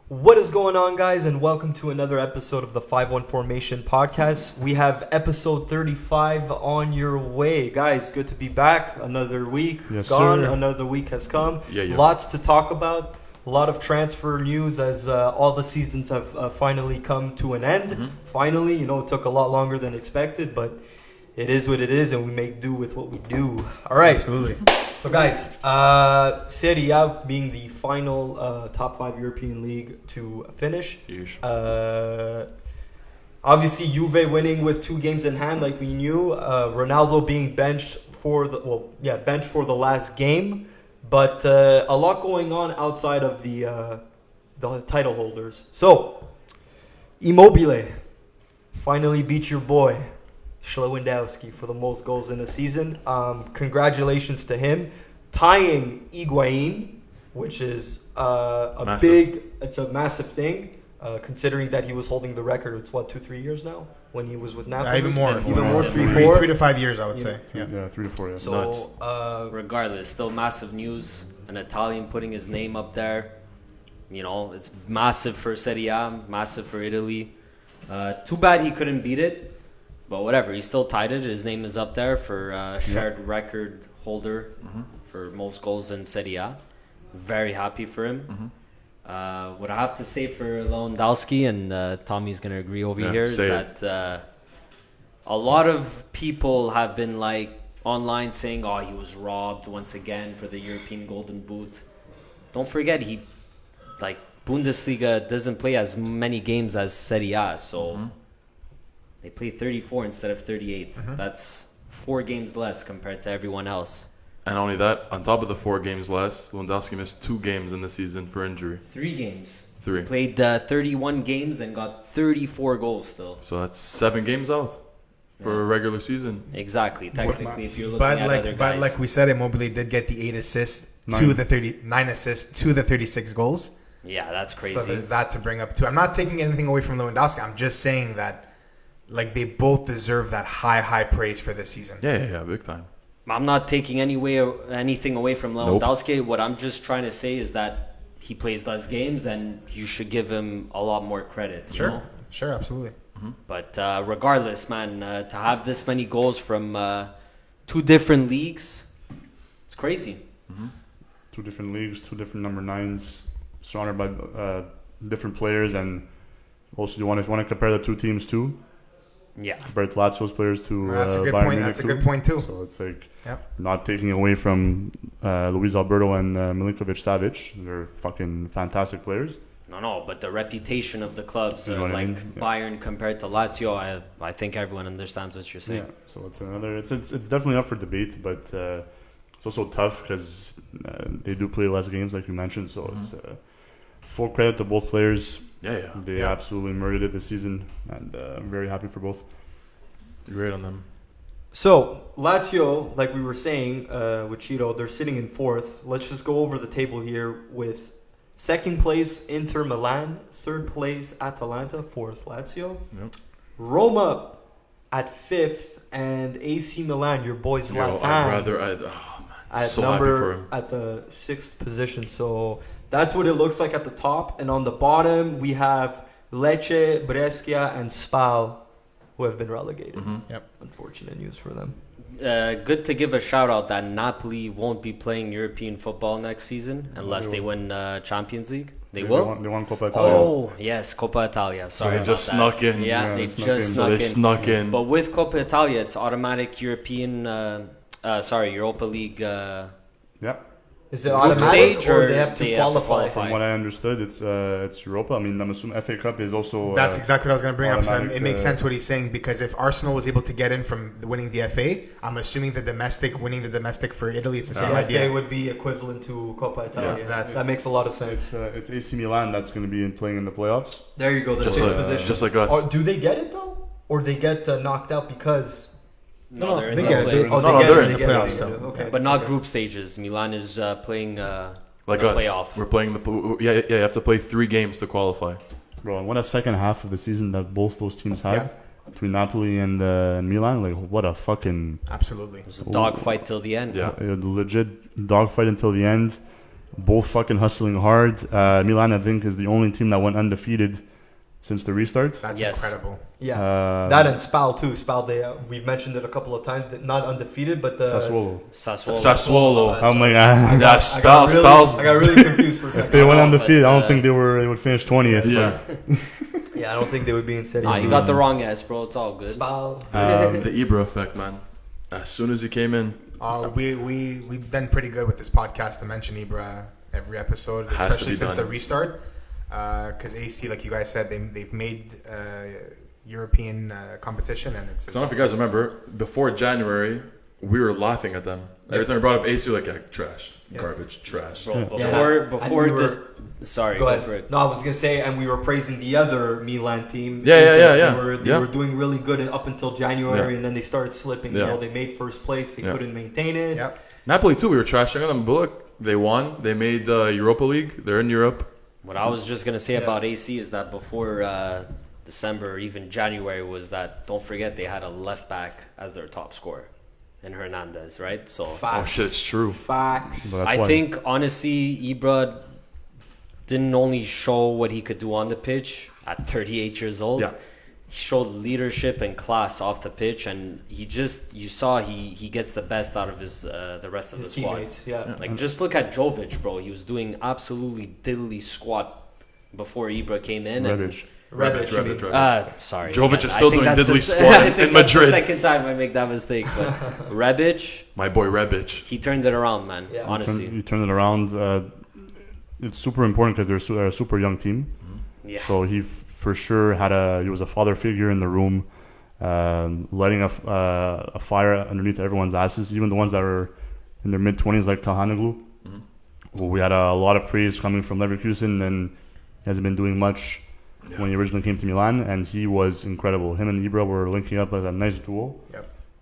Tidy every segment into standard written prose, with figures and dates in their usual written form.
What is going on, guys, and welcome to another episode of the 5-1 Formation podcast. We have episode 35 on your way. Guys, good to be back. Another week gone, sir. Another week has come. Lots to talk about. A lot of transfer news as all the seasons have finally come to an end. Finally, it took a lot longer than expected, but it is what it is, and we make do with what we do. All right. Absolutely. So, guys, Serie A being the final top 5 European league to finish. Obviously, Juve winning with 2 games in hand, like we knew. Ronaldo being benched for the last game. But a lot going on outside of the title holders. So, Immobile finally beat your boy, Lewandowski, for the most goals in a season. Congratulations to him. Tying Higuain, which is it's a massive thing, considering that he was holding the record. It's 2-3 years now when he was with Napoli. Even more, 3 to 5 years, I would say. Yeah, 3 to 4. Yeah. So, regardless, still massive news. An Italian putting his name up there. It's massive for Serie A, massive for Italy. Too bad he couldn't beat it, but whatever. He still tied it. His name is up there for shared record holder for most goals in Serie A. Very happy for him. What I have to say for Lewandowski, and Tommy's going to agree over here, is that a lot of people have been online saying, he was robbed once again for the European Golden Boot. Don't forget, Bundesliga doesn't play as many games as Serie A, so they play 34 instead of 38. That's 4 games less compared to everyone else. And only that, on top of the 4 games less, Lewandowski missed 2 games in the season for injury. 3 games. 3. Played 31 games and got 34 goals still. So that's 7 games out for a regular season. Exactly. Technically, if you're looking at other guys. But like we said, Immobile did get the 8 assists to the 39 assists to the 36 goals. Yeah, that's crazy. So there's that to bring up too. I'm not taking anything away from Lewandowski. I'm just saying that they both deserve that high praise for this season. Yeah, big time. I'm not taking anything away from Lewandowski. Nope. What I'm just trying to say is that he plays less games, and you should give him a lot more credit. Sure, absolutely. But regardless, man, to have this many goals from 2 different leagues, it's crazy. 2 different leagues, 2 different number 9s, surrounded by different players, and also you want to compare the 2 teams too. Yeah, compare Lazio's players to that's a good Bayern point. Munich That's a good point too. So it's not taking away from Luis Alberto and Milinkovic-Savic. They're fucking fantastic players. No, but the reputation of the clubs, Bayern compared to Lazio, I think everyone understands what you're saying. Yeah, so it's another. It's definitely up for debate, but it's also tough because they do play less games, like you mentioned. So it's full credit to both players. They absolutely murdered it this season, and I'm very happy for both. Great on them. So, Lazio, like we were saying with Chito, they're sitting in 4th. Let's just go over the table here with 2nd place Inter Milan, 3rd place Atalanta, 4th Lazio. Yep. Roma at 5th, and AC Milan, your boy Zlatan, at the 6th position. So that's what it looks like at the top. And on the bottom, we have Lecce, Brescia, and Spal, who have been relegated. Unfortunate news for them. Good to give a shout out that Napoli won't be playing European football next season unless they win Champions League. They will? They won Coppa Italia. Oh, yes, Coppa Italia. Sorry, so they just snuck in. Yeah, they just snuck in. But with Coppa Italia, it's automatic Europa League. Is it automatic stage or they have to qualify? From what I understood, it's Europa. I mean, I'm assuming FA Cup is also. That's exactly what I was going to bring up. So it makes sense what he's saying, because if Arsenal was able to get in from winning the FA, I'm assuming winning the domestic for Italy, it's the same idea. The FA would be equivalent to Coppa Italia. That makes a lot of sense. It's AC Milan that's going to be playing in the playoffs. There you go, the 6th position. Just like us. Do they get it though, or they get knocked out because? No, they're in the playoffs still. Okay, but not group stages. Milan is playing like us. Playoff. We're playing you have to play 3 games to qualify. Bro, and what a second half of the season that both those teams had between Napoli and Milan. What a fucking absolutely. It was a dogfight till the end. Yeah, a legit dogfight until the end. both fucking hustling hard. Milan, I think, is the only team that went undefeated since the restart. That's Yes. incredible. Yeah, that and Spal too. Spal, we've mentioned it a couple of times. Not undefeated, but the Sassuolo. Oh my god! Yeah, Spals. I got really confused for a If second. they went No, undefeated, but, I don't think they would finish 20th. Yeah. Yeah, I don't think they would be in Serie A. Nah, you got the wrong ass, bro. It's all good. Spal. The Ibra effect, man. As soon as he came in, We've done pretty good with this podcast to mention Ibra every episode, Has to especially be since done. the restart. Because AC, like you guys said, they've made European competition, and it's. I don't know if you guys remember, before January, we were laughing at them. Every time we brought up AC, we were like, yeah, trash, garbage, trash. Bro, Yeah. before And we this. Sorry, Go go ahead. for it. No, I was gonna say, and we were praising the other Milan team. Yeah. They were doing really good up until January, Yeah. and then they started slipping. Yeah. You know, they made first place. They couldn't maintain it. Yep. Napoli too, we were trashing them, but look, they won. They made Europa League. They're in Europe. What I was just gonna say about AC is that before December, or even January, was that don't forget they had a left back as their top scorer, in Hernandez, right? So Facts. Oh shit, it's true. Facts. But that's I why. think honestly, Ibra didn't only show what he could do on the pitch at 38 years old. Yeah. He showed leadership and class off the pitch, and you saw he gets the best out of his the rest of His the squad. teammates. Yeah. Like just look at Jovic, bro. He was doing absolutely diddly squat before Ibra came in. Rebic. Rebic, you mean. Sorry. Jovic again, is still I think doing that's diddly the- squat I in think that's Madrid. the second time I make that mistake, but Rebic, My boy Rebic. he turned it around, man. Yeah. Honestly, You turn it around. It's super important because they're a super young team. yeah. So he for sure he was a father figure in the room, lighting a fire underneath everyone's asses, even the ones that are in their mid-20s like Kahanoglu. Well, we had a lot of praise coming from Leverkusen, and he hasn't been doing much when he originally came to Milan, and he was incredible. Him and Ibra were linking up as a nice duo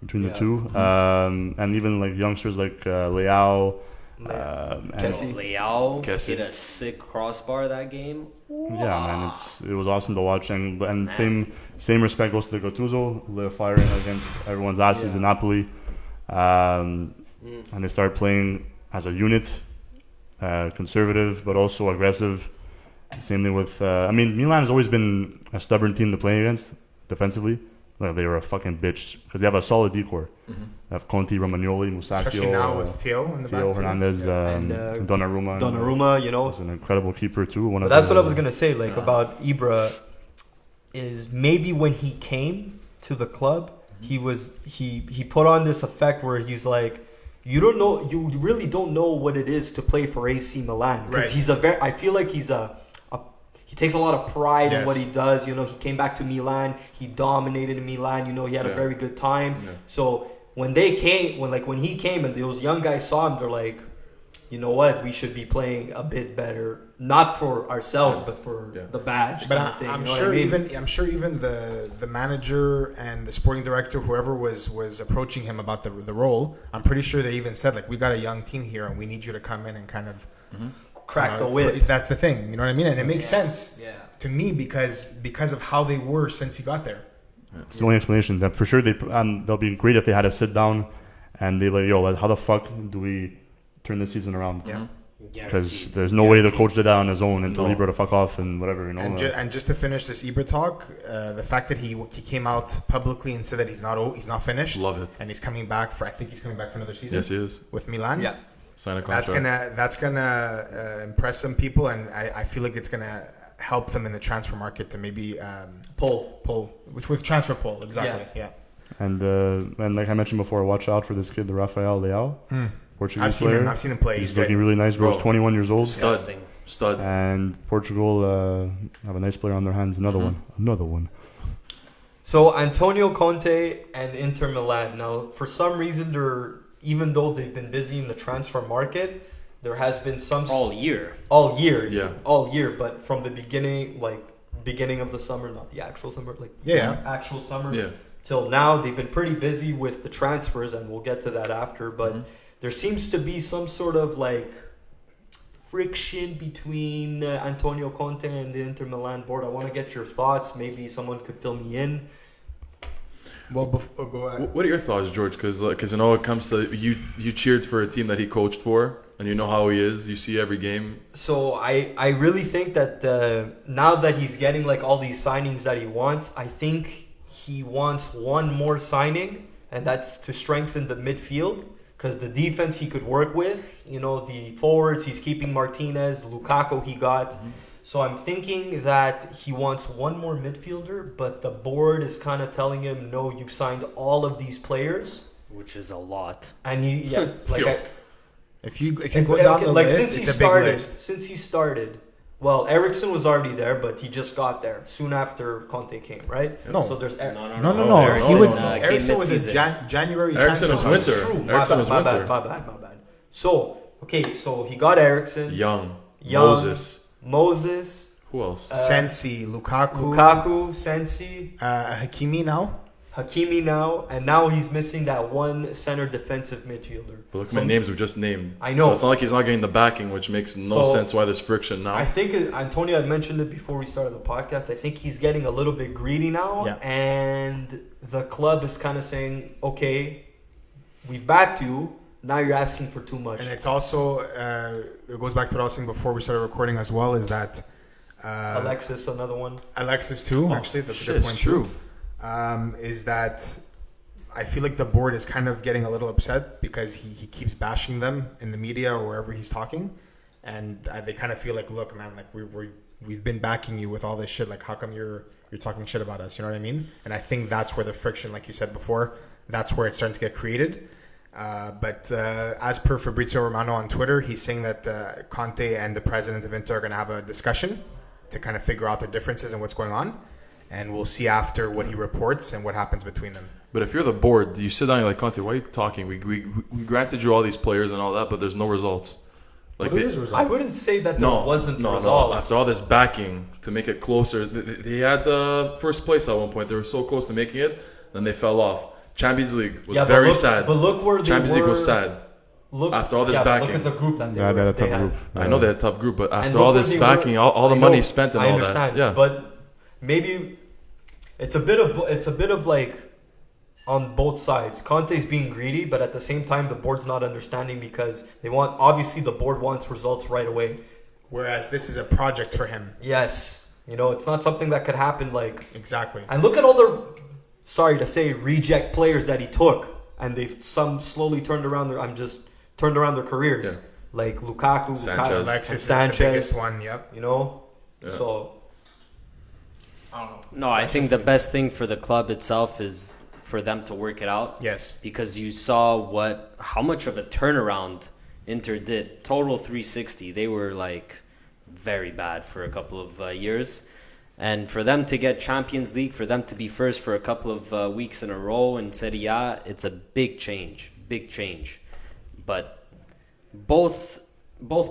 between the two, and even like youngsters like Leao. And Kessie. Leao Kessie. hit a sick crossbar that game. yeah, man, it was awesome to watch, and Nasty. same respect goes to Gattuso, lit a fire against everyone's asses in Napoli, and they started playing as a unit, conservative but also aggressive. Same thing with Milan has always been a stubborn team to play against defensively. Like, they were a fucking bitch because they have a solid decor. They have Conti, Romagnoli, Musacchio, Especially now with Theo in the back. Theo too. Hernandez, And, Donnarumma. Donnarumma, you know. Was an incredible keeper too. But that's what I was gonna say. Like about Ibra, is maybe when he came to the club, he put on this effect where he's like, you really don't know what it is to play for AC Milan, because Right. I feel like he takes a lot of pride in what he does. You know, he came back to Milan, he dominated in Milan. You know, he had a very good time. Yeah. So when he came and those young guys saw him, they're like, you know what, we should be playing a bit better, not for ourselves, but for the badge. But kind of thing, I'm you know sure what I mean? I'm sure even the manager and the sporting director, whoever was approaching him about the role, I'm pretty sure they even said, like, we got a young team here and we need you to come in and kind of Crack the whip. That's the thing, you know what I mean? And it makes sense Yeah. to me because of how they were since he got there. It's the only explanation. That for sure they'll be great if they had to sit down and they like, yo, how the fuck do we turn this season around? Yeah. Because there's no way the coach did that on his own and told Ibra to fuck off and whatever, you know. And just to finish this Ibra talk, the fact that he came out publicly and said that he's not finished. Love it. And he's coming back for another season. Yes, he is. With Milan. Yeah. Sign a contract. That's gonna impress some people, and I feel like it's gonna help them in the transfer market to maybe pull, which with transfer pull exactly. Yeah. And like I mentioned before, watch out for this kid, the Rafael Leao, Portuguese player. I've seen him play. He's looking really nice, bro. He's 21 years old. Disgusting. Stud. And Portugal have a nice player on their hands. Another one. So Antonio Conte and Inter Milan. Now, for some reason, even though they've been busy in the transfer market, there has been some All year. But from the beginning of the summer, not the actual summer, actual summer, till now, they've been pretty busy with the transfers, and we'll get to that after. But there seems to be some sort of like friction between Antonio Conte and the Inter Milan board. I want to get your thoughts. Maybe someone could fill me in. Well, go ahead. What are your thoughts, George? Because you know, it comes to you cheered for a team that he coached for, and you know how he is. You see every game. So I really think that now that he's getting like all these signings that he wants, I think he wants one more signing, and that's to strengthen the midfield. Because the defense he could work with, you know, the forwards, he's keeping Martinez, Lukaku he got. Mm-hmm. So I'm thinking that he wants one more midfielder, but the board is kind of telling him, no, you've signed all of these players. Which is a lot. And if you go down the list, it's a big list. Since he started, well, Eriksen was already there, but he just got there soon after Conte came, right? No. So there's No. Eriksen was a January transfer. Eriksen was True. Eriksen was winter. My bad. So he got Eriksen. Young. Moses. Who else? Sensi, Lukaku, Sensi. Hakimi now. And now he's missing that one center defensive midfielder. But look, my names were just named. I know. So it's not like he's not getting the backing, which makes no sense why there's friction now. I think Antonio had mentioned it before we started the podcast. I think he's getting a little bit greedy now, and the club is kind of saying, "Okay, we've backed you. Now you're asking for too much." And it's also it goes back to what I was saying before we started recording as well. Is that Alexis, another one. Alexis too. Actually, that's a good point. True. Is that I feel like the board is kind of getting a little upset because he keeps bashing them in the media or wherever he's talking, and they kind of feel like, look, man, like we've been backing you with all this shit. Like, how come you're talking shit about us? You know what I mean? And I think that's where the friction, like you said before, that's where it's starting to get created. But as per Fabrizio Romano on Twitter, he's saying that Conte and the president of Inter are going to have a discussion to kind of figure out their differences and what's going on. And we'll see after what he reports and what happens between them. But if you're the board, you sit down and you're like, Conte, why are you talking? We granted you all these players and all that, but there's no results. Like I wouldn't say that there wasn't results. No. After all this backing to make it closer, they had first place at one point. They were so close to making it, then they fell off. Champions League was very sad. But look where they Champions League was sad. After all this backing. Look at the group that they had a tough group. I know they had a tough group, but after all this backing, all the money spent and all that. Yeah. But maybe it's a bit of like on both sides. Conte's being greedy, but at the same time the board's not understanding because obviously the board wants results right away. Whereas this is a project for him. Yes. It's not something that could happen like exactly. And look at all the reject players that he took, and they've slowly turned around their careers. Yeah. Like Lukaku, Alexis Sanchez, is the biggest one. Yep. Yeah. So I don't know. No, I think the best thing for the club itself is for them to work it out. Yes. Because you saw how much of a turnaround Inter did. Total 360. They were like very bad for a couple of years. And for them to get Champions League, for them to be first for a couple of weeks in a row in Serie A, it's a big change. But both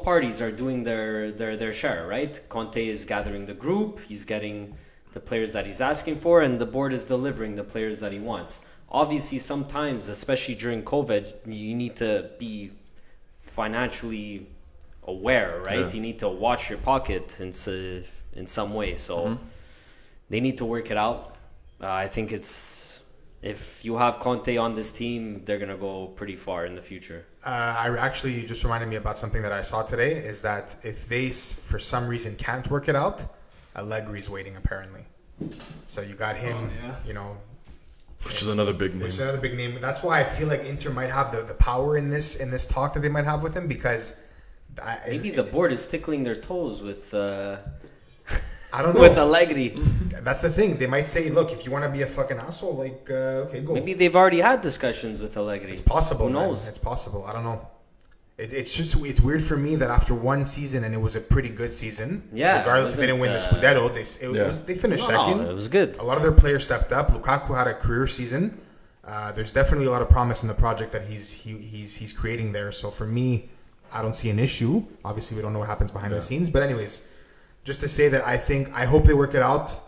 parties are doing their share, right? Conte is gathering the group, he's getting the players that he's asking for, and the board is delivering the players that he wants. Obviously, sometimes, especially during COVID, you need to be financially aware, right? Yeah. You need to watch your pocket in some way. So they need to work it out. I think if you have Conte on this team, they're going to go pretty far in the future. You just reminded me about something that I saw today, is that if they, for some reason, can't work it out, Allegri's waiting, apparently. So you got him, which is another big name. That's why I feel like Inter might have the power in this talk that they might have with him, because maybe the board is tickling their toes with I don't know. With Allegri. That's the thing. They might say, look, if you want to be a fucking asshole, okay, go. Maybe they've already had discussions with Allegri. It's possible. Who knows? Man. It's possible. I don't know. It's weird for me that after one season, and it was a pretty good season. Yeah. Regardless if they didn't win the Scudetto, they finished second. No, it was good. A lot of their players stepped up. Lukaku had a career season. There's definitely a lot of promise in the project that he's creating there. So for me, I don't see an issue. Obviously, we don't know what happens behind the scenes. But anyways, just to say that I hope they work it out.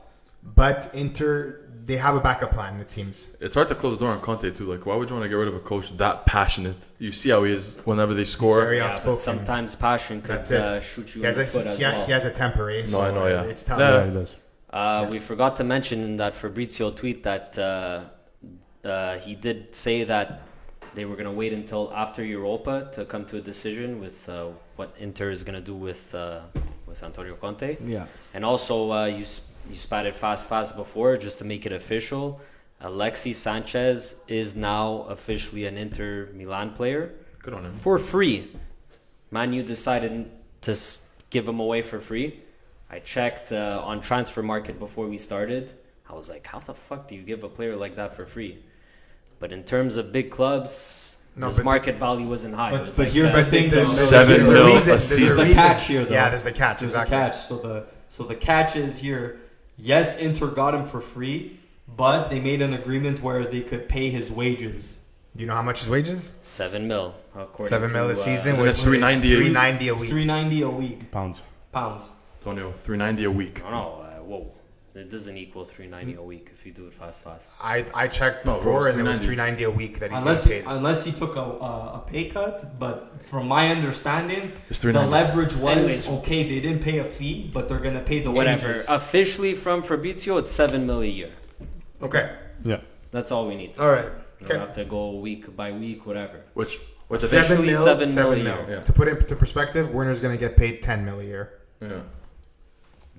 But Inter, they have a backup plan, it seems. It's hard to close the door on Conte too. Like, why would you want to get rid of a coach that passionate? You see how he is whenever they score. He's very outspoken. But sometimes passion could shoot you in the foot as well. He has a temper, eh? No, I know, It's tough. Yeah, he does. We forgot to mention in that Fabrizio tweet that he did say that they were going to wait until after Europa to come to a decision with what Inter is going to do with Antonio Conte. Yeah. And also, you spatted fast before, just to make it official. Alexis Sanchez is now officially an Inter Milan player. Good on him. For free. Man U decided to give him away for free. I checked on Transfer Market before we started. I was like, how the fuck do you give a player like that for free? But in terms of big clubs, his market value wasn't high. But, It was but like here's the thing: there's 7 mil a season. There's a catch here, though. Yeah, there's the catch. There's Exactly. a catch. So the catch is here. Yes, Inter got him for free, but they made an agreement where they could pay his wages. You know how much his wages? 7 mil. According 7 mil a season, Isn't it which is 390 a week? 390 a week. $390 a week. Pounds. Antonio, $390 a week. I don't know. Whoa. It doesn't equal $390 a week if you do it fast. I checked No, before, bro, and it was 390 a week that he's getting paid. Unless he took a pay cut, but from my understanding, It's the $390. leverage was Anyways. okay. They didn't pay a fee, but they're gonna pay the Whatever. wages. Officially from Fabrizio, it's 7 mil a year. Okay. Yeah. That's all we need to All say. right. You Okay. don't have to go week by week, whatever. Which Seven Officially mil, 7 mil a 7 mil. year. Yeah. To put it into perspective, Werner's going to get paid 10 mil a year. yeah.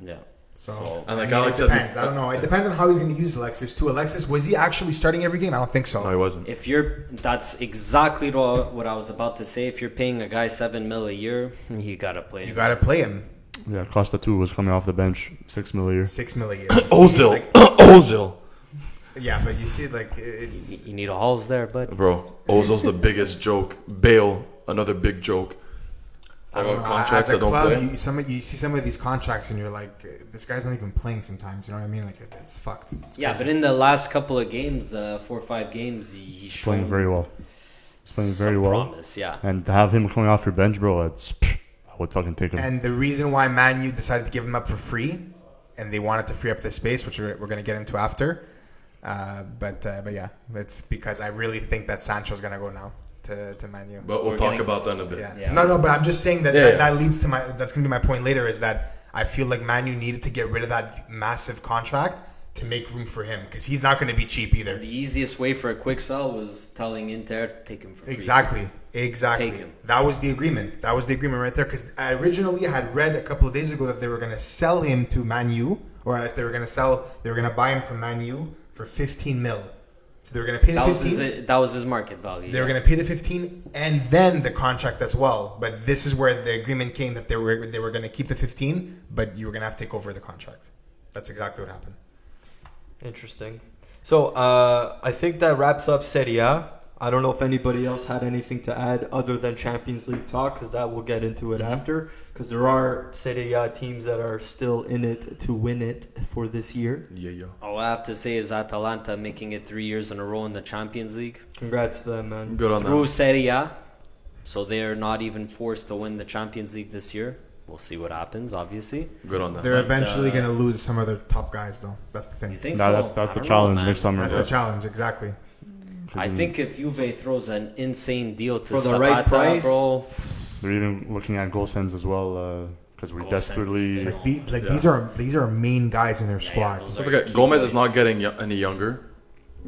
Yeah. So, And like I mean, Alex it said, depends. I don't know. It depends on how he's going to use Alexis too. Alexis, was he actually starting every game? I don't think so. No, he wasn't. That's exactly what I was about to say. If you're paying a guy 7 mil a year, you gotta play You him. got to play him Yeah, Costa 2 was coming off the bench, 6 mil a year. 6 mil a year. Ozil. Like, Ozil. yeah, but you see, like, it's. You need a halls there, but Bro, Ozil's the biggest joke. Bale, another big joke. I don't know. Contracts As a that don't club, play. you see some of these contracts, and you're like, this guy's not even playing sometimes. You know what I mean? Like, it's fucked. It's yeah, crazy. but in the last couple of games, 4 or 5 games, he's Playing shown very well. He's playing very some well. promise. Yeah. And to have him coming off your bench, bro, I would fucking take him. And the reason why Man U decided to give him up for free, and they wanted to free up the space, which we're going to get into after. But yeah, it's because I really think that Sancho's going to go now to Man U. But we'll We're talk getting- about that in a bit. Yeah. Yeah. No, but I'm just saying that Yeah, yeah. that leads to that's going to be my point later, is that I feel like Man U needed to get rid of that massive contract to make room for him, because he's not going to be cheap either. The easiest way for a quick sell was telling Inter, take him for free. Exactly. Take him. That was the agreement. That was the agreement right there. Because I originally had read a couple of days ago that they were going to sell him to Man U, or as they were going to buy him from Man U for 15 mil. So they were going to pay the 15. That was his market value. They were going to pay the 15 and then the contract as well. But this is where the agreement came that they were going to keep the 15, but you were going to have to take over the contract. That's exactly what happened. Interesting. So I think that wraps up Serie A. I don't know if anybody else had anything to add other than Champions League talk, because that we'll get into it after. Because there are Serie A teams that are still in it to win it for this year. Yeah. All I have to say is Atalanta making it 3 years in a row in the Champions League Congrats to them, man. Good on through them. Serie A. So they're not even forced to win the Champions League this year. We'll see what happens, obviously. Good on them. They're But, eventually going to lose some of their top guys, though. That's the thing. You think Nah, so? that's I the don't challenge know, man. next summer. That's the challenge, exactly. I think if Juve throws an insane deal to For the Zapata, right price. bro, They're even looking at goal sends as well, because we Goal sends, desperately. yeah. These are main guys in their squad. those Don't are forget, key Gomez boys. is not getting any younger.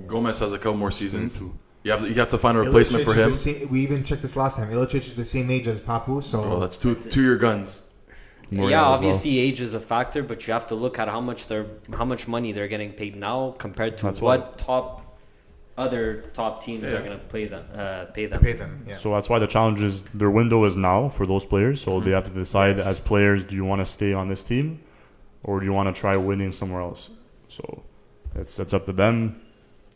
Gomez has a couple more seasons. You have to find a replacement for him. We even checked this last time. Ilicic is the same age as Papu, so Bro, that's two-year guns. Moriah Yeah, as well. obviously age is a factor, but you have to look at how much money they're getting paid now compared to That's what other top teams are going to pay them. pay them. Yeah. So that's why the challenge is their window is now for those players. So they have to decide Yes. as players, do you want to stay on this team, or do you want to try winning somewhere else? So it's up to them.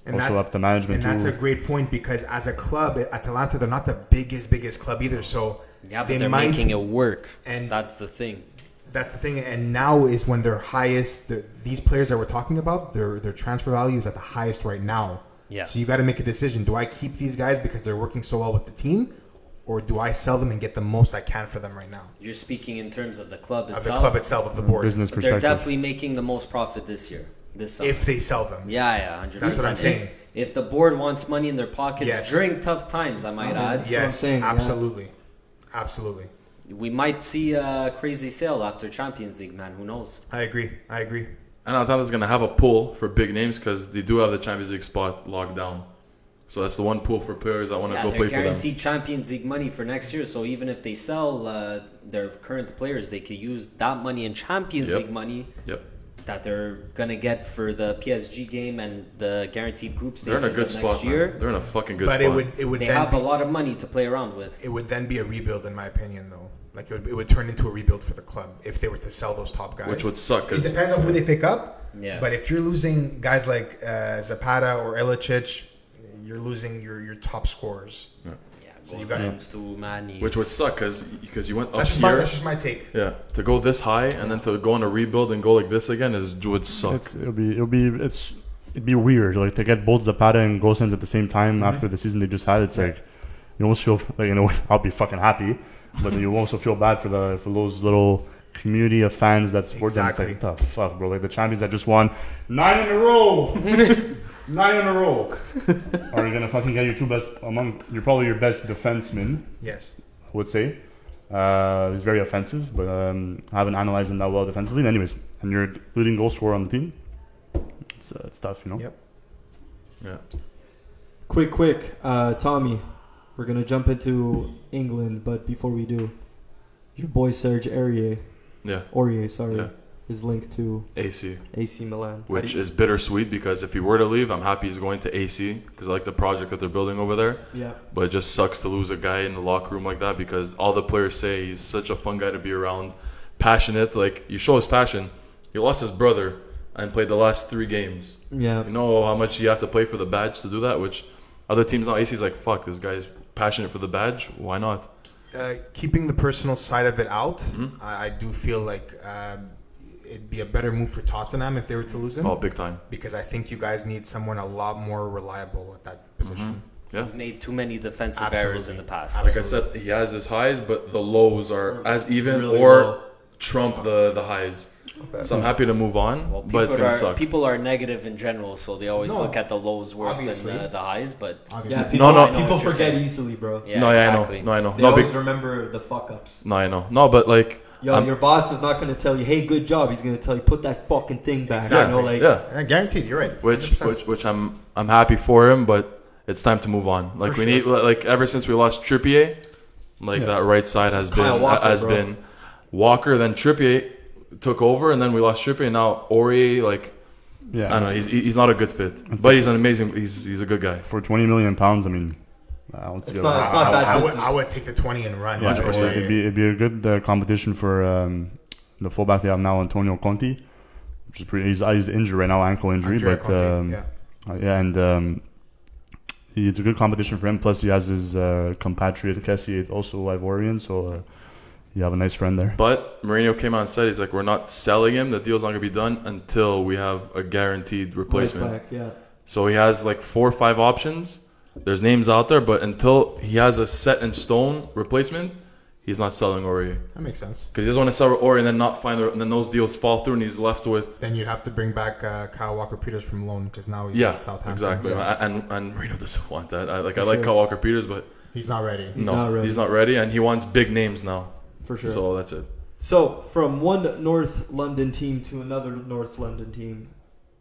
And Also that's- up to management And that's too. a great point, because as a club, Atalanta, they're not the biggest club either. So Yeah, but they they're might, making it work. and That's the thing. that's the thing. And now is when their highest. These players that we're talking about, their transfer value is at the highest right now. Yeah. So you got to make a decision. Do I keep these guys because they're working so well with the team, or do I sell them and get the most I can for them right now? You're speaking in terms of the club Of itself. the club itself, of the board. Business But they're perspective. definitely making the most profit this year. This summer. If they sell them. Yeah, 100%. That's what I'm saying. If the board wants money in their pockets Yes. during tough times, I might add, what I'm Yes, saying, yeah. absolutely. we might see a crazy sale after Champions League, man. Who knows? I agree. And Atalanta's going to have a pull for big names because they do have the Champions League spot locked down. So that's the one pool for players that want to go they're play for them. guaranteed Champions League money for next year. So even if they sell their current players, they could use that money in Champions League money that they're gonna get for the PSG game and the guaranteed group stages They're in a good of spot, next year. man. They're in a fucking good But spot. it would They then have be, a lot of money to play around with. it would then be a rebuild, in my opinion, though. Like it would turn into a rebuild for the club if they were to sell those top guys. Which would suck. It 'Cause depends on who they pick up. Yeah. But if you're losing guys like Zapata or Ilicic, you're losing your top scorers. Yeah, So you Gozens to Mani. which would suck because you went up That's here. just my take. Yeah, to go this high and then to go on a rebuild and go like this again would suck. It'd be weird, like to get both Zapata and Gosens at the same time after the season they just had. It's like you almost feel like, you know, I'll be fucking happy, but you also feel bad for those little community of fans that support them. It's like, what the fuck, bro? Like the champions that just won 9 in a row, 9 in a row. Are you gonna fucking get your two best you're probably your best defenseman? Yes. I would say. He's very offensive, but I haven't analyzed him that well defensively. Anyways, and you're leading goal scorer on the team. It's tough, you know. Yep. Yeah. Quick, Tommy. We're gonna jump into England, but before we do, your boy Serge Aurier, Yeah. is linked to AC. AC Milan. Which is bittersweet because if he were to leave, I'm happy he's going to AC because I like the project that they're building over there. Yeah. But it just sucks to lose a guy in the locker room like that because all the players say he's such a fun guy to be around, passionate. Like, you show his passion. He lost his brother and played the last 3 games. Yeah. You know how much you have to play for the badge to do that, which other teams now, AC's like, fuck, this guy's passionate for the badge. Why not? Keeping the personal side of it out, I do feel like it'd be a better move for Tottenham if they were to lose him. Oh, big time. Because I think you guys need someone a lot more reliable at that position. Yeah. He's made too many defensive errors in the past. Like I said, he has his highs, but the lows are as even Really or low. trump the highs. Okay. So I'm happy to move on, Well, but it's going to suck. People are negative in general, so they always look at the lows worse obviously. than the highs. But Yeah, Obviously. people, No, people what you're forget saying. easily, bro. yeah, no, exactly. I know. They No, always remember the fuck ups. No, I know. No, but like, Yo, your boss is not gonna tell you, "Hey, good job." He's gonna tell you, "Put that fucking thing back." Exactly. You know, like, yeah, Guaranteed, you're right. which 100%. I'm happy for him, but it's time to move on. Like For we need, like ever since we lost Trippier, like that right side has Kyle been Walker, bro. been Walker, then Trippier took over, and then we lost Trippier, and now Aurier, like Yeah. I don't know, he's not a good fit, but he's an amazing, he's a good guy. For £20 million, I mean, It's not bad business. I would take the 20 and run. 100%. It'd be a good competition for the fullback they have now, Antonio Conte, which is pretty. He's injured right now, ankle injury, Andrea but Conte, and it's a good competition for him. Plus, he has his compatriot Kessie, also Ivorian, so you have a nice friend there. But Mourinho came out and said, he's like, we're not selling him. The deal's not going to be done until we have a guaranteed replacement. Right back, yeah. So he has like 4 or 5 options. There's names out there, but until he has a set in stone replacement, he's not selling Aurier. That makes sense. Because he doesn't want to sell Aurier and then not find and then those deals fall through and he's left with. Then you'd have to bring back Kyle Walker-Peters from loan because now he's at Southampton. Exactly. Yeah. And Mourinho doesn't want that. I like Kyle Walker Peters, but He's not ready. he's not ready, and he wants big names now. For sure. So that's it. So, from one North London team to another North London team,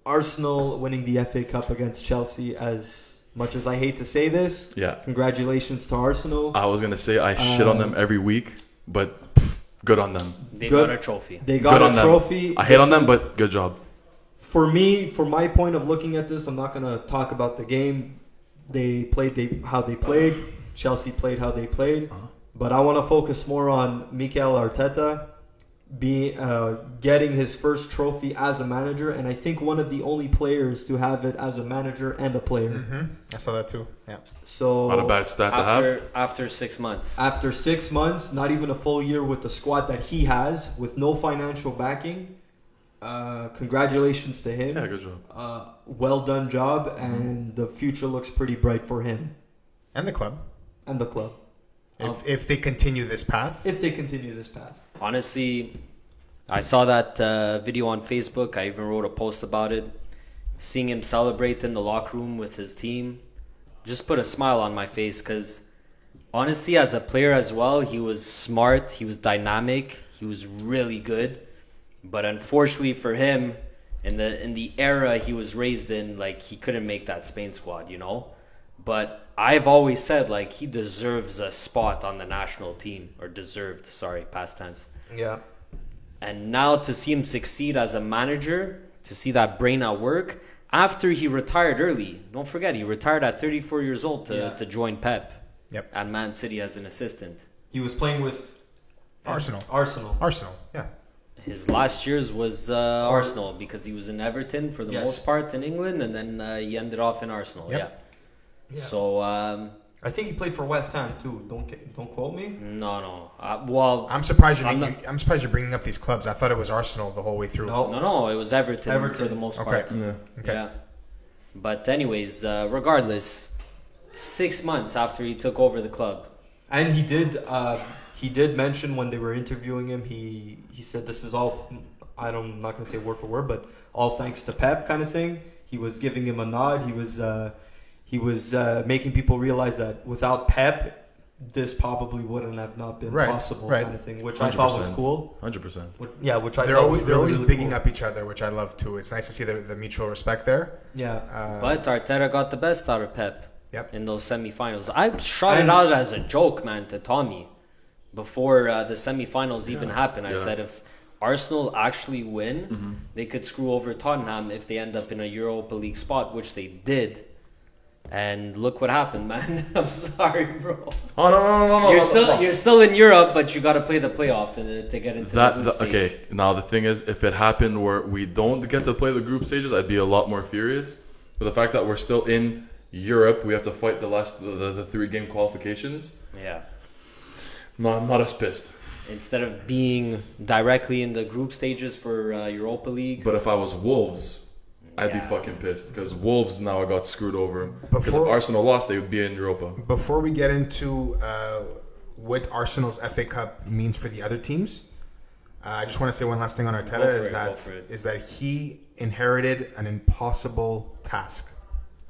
Arsenal winning the FA Cup against Chelsea. As much as I hate to say this, Yeah. congratulations to Arsenal. I was gonna say I shit on them every week, but good on them. They Good. got a trophy. They Good got on a them. trophy. I hate on them, Listen, but good job. for me, for my point of looking at this, I'm not going to talk about the game. They played how they played. Chelsea played how they played. But I want to focus more on Mikel Arteta getting his first trophy as a manager, and I think one of the only players to have it as a manager and a player. Mm-hmm. I saw that too. Yeah. So Not a bad stat to have. After 6 months. after 6 months, not even a full year with the squad that he has, with no financial backing, congratulations to him. Yeah, good job. Well done job, and the future looks pretty bright for him And the club. and the club If they continue this path. if they continue this path. Honestly, I saw that video on Facebook. I even wrote a post about it. Seeing him celebrate in the locker room with his team just put a smile on my face because honestly, as a player as well, he was smart, he was dynamic, he was really good. But unfortunately for him, in the era he was raised in, like he couldn't make that Spain squad, you know. But I've always said, like, he deserves a spot on the national team. Or deserved, sorry, past tense. Yeah. And now to see him succeed as a manager, to see that brain at work, after he retired early. Don't forget, he retired at 34 years old to join Pep at Man City as an assistant. He was playing with Arsenal, yeah. His last years was Arsenal because he was in Everton for the most part in England, and then he ended off in Arsenal. Yeah. So I think he played for West Ham too. Don't quote me. No. Well, I'm surprised you're bringing up these clubs. I thought it was Arsenal the whole way through. No. It was Everton for the most part. Okay. Yeah. But anyways, regardless, 6 months after he took over the club, and he did mention when they were interviewing him, he said this is all, I'm not going to say word for word, but all thanks to Pep kind of thing. He was giving him a nod. He was making people realize that without Pep, this probably wouldn't have not been possible kind of thing, which 100%. I thought was cool. 100%. Yeah, which I they're thought always, was they're really, always really bigging cool. up each other, which I love too. It's nice to see the mutual respect there. Yeah. But Arteta got the best out of Pep in those semifinals. I shot it out as a joke, man, to Tommy before the semifinals even happened. I said if Arsenal actually win, they could screw over Tottenham if they end up in a Europa League spot, which they did. And look what happened, man. I'm sorry, bro. Oh no! You're still in Europe, but you got to play the playoff to get into the group stage. Okay, now the thing is, if it happened where we don't get to play the group stages, I'd be a lot more furious. But the fact that we're still in Europe, we have to fight the 3-game qualifications. Yeah. No, I'm not as pissed. Instead of being directly in the group stages for Europa League. But if I was Wolves, I'd be fucking pissed because Wolves now got screwed over. Because if Arsenal lost, they would be in Europa. Before we get into what Arsenal's FA Cup means for the other teams, I just want to say one last thing on Arteta is that he inherited an impossible task.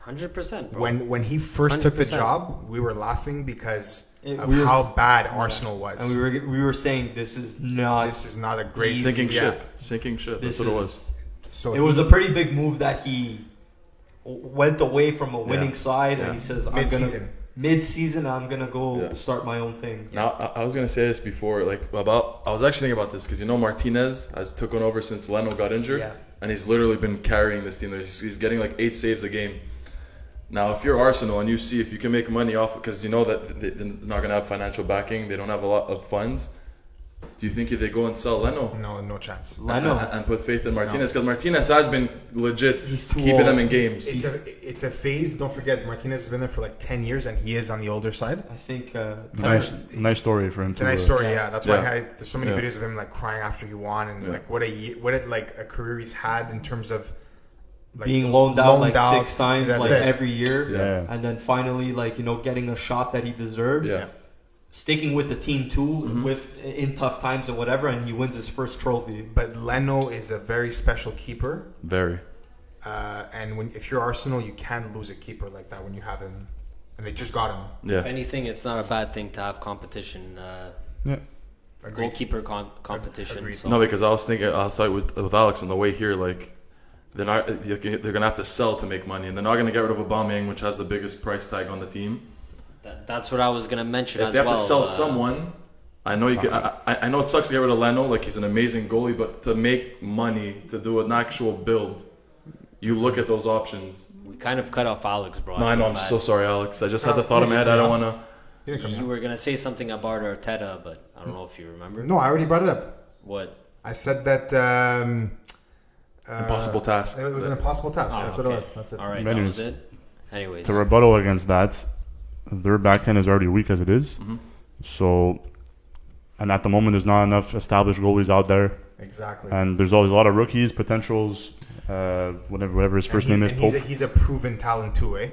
100%, bro. When he first took the job, we were laughing because of how bad Arsenal was, and we were saying this is not a great sinking ship. That's what it was. So it was a pretty big move that he went away from a winning side, and he says, mid-season, I'm gonna go start my own thing. Now, I was gonna say this before, I was actually thinking about this because Martinez has taken over since Leno got injured, and he's literally been carrying this team. He's getting 8 saves a game. Now, if you're Arsenal and you see if you can make money off, because you know that they're not gonna have financial backing, they don't have a lot of funds. Do you think if they go and sell Leno? No chance. Leno. And put faith in Martinez, because Martinez has been legit keeping old. them in games. It's a phase. Don't forget, Martinez has been there for 10 years, and he is on the older side. I think nice story for him. It's a nice story, yeah. That's why there's so many videos of him crying after he won, and what a career he's had in terms of being loaned out 6 times every year, and then finally getting a shot that he deserved. Yeah. Sticking with the team too, in tough times and whatever, and he wins his first trophy. But Leno is a very special keeper. Very. And if you're Arsenal, you can't lose a keeper like that when you have him, and they just got him. Yeah. If anything, it's not a bad thing to have competition. Goalkeeper competition. Agreed. So. No, because I was thinking outside with Alex on the way here, they're gonna have to sell to make money, and they're not gonna get rid of Aubameyang, which has the biggest price tag on the team. That's what I was gonna mention as well. If they have to sell someone, I know you can. I know it sucks to get rid of Leno, he's an amazing goalie, but to make money, to do an actual build, you look at those options. We kind of cut off Alex, bro. No, I know. I'm so sorry, Alex. I just had the thought in my head. I don't want to. You were gonna say something about Arteta, but I don't know if you remember. No, I already brought it up. What? I said that. Impossible task. It was an impossible task. That's what it was. That's it. All right, that was it. Anyways. To rebuttal against that, their backhand is already weak as it is. So, and at the moment, there's not enough established goalies out there. Exactly. And there's always a lot of rookies, potentials, whatever his first name is. Pope. He's a proven talent too, eh?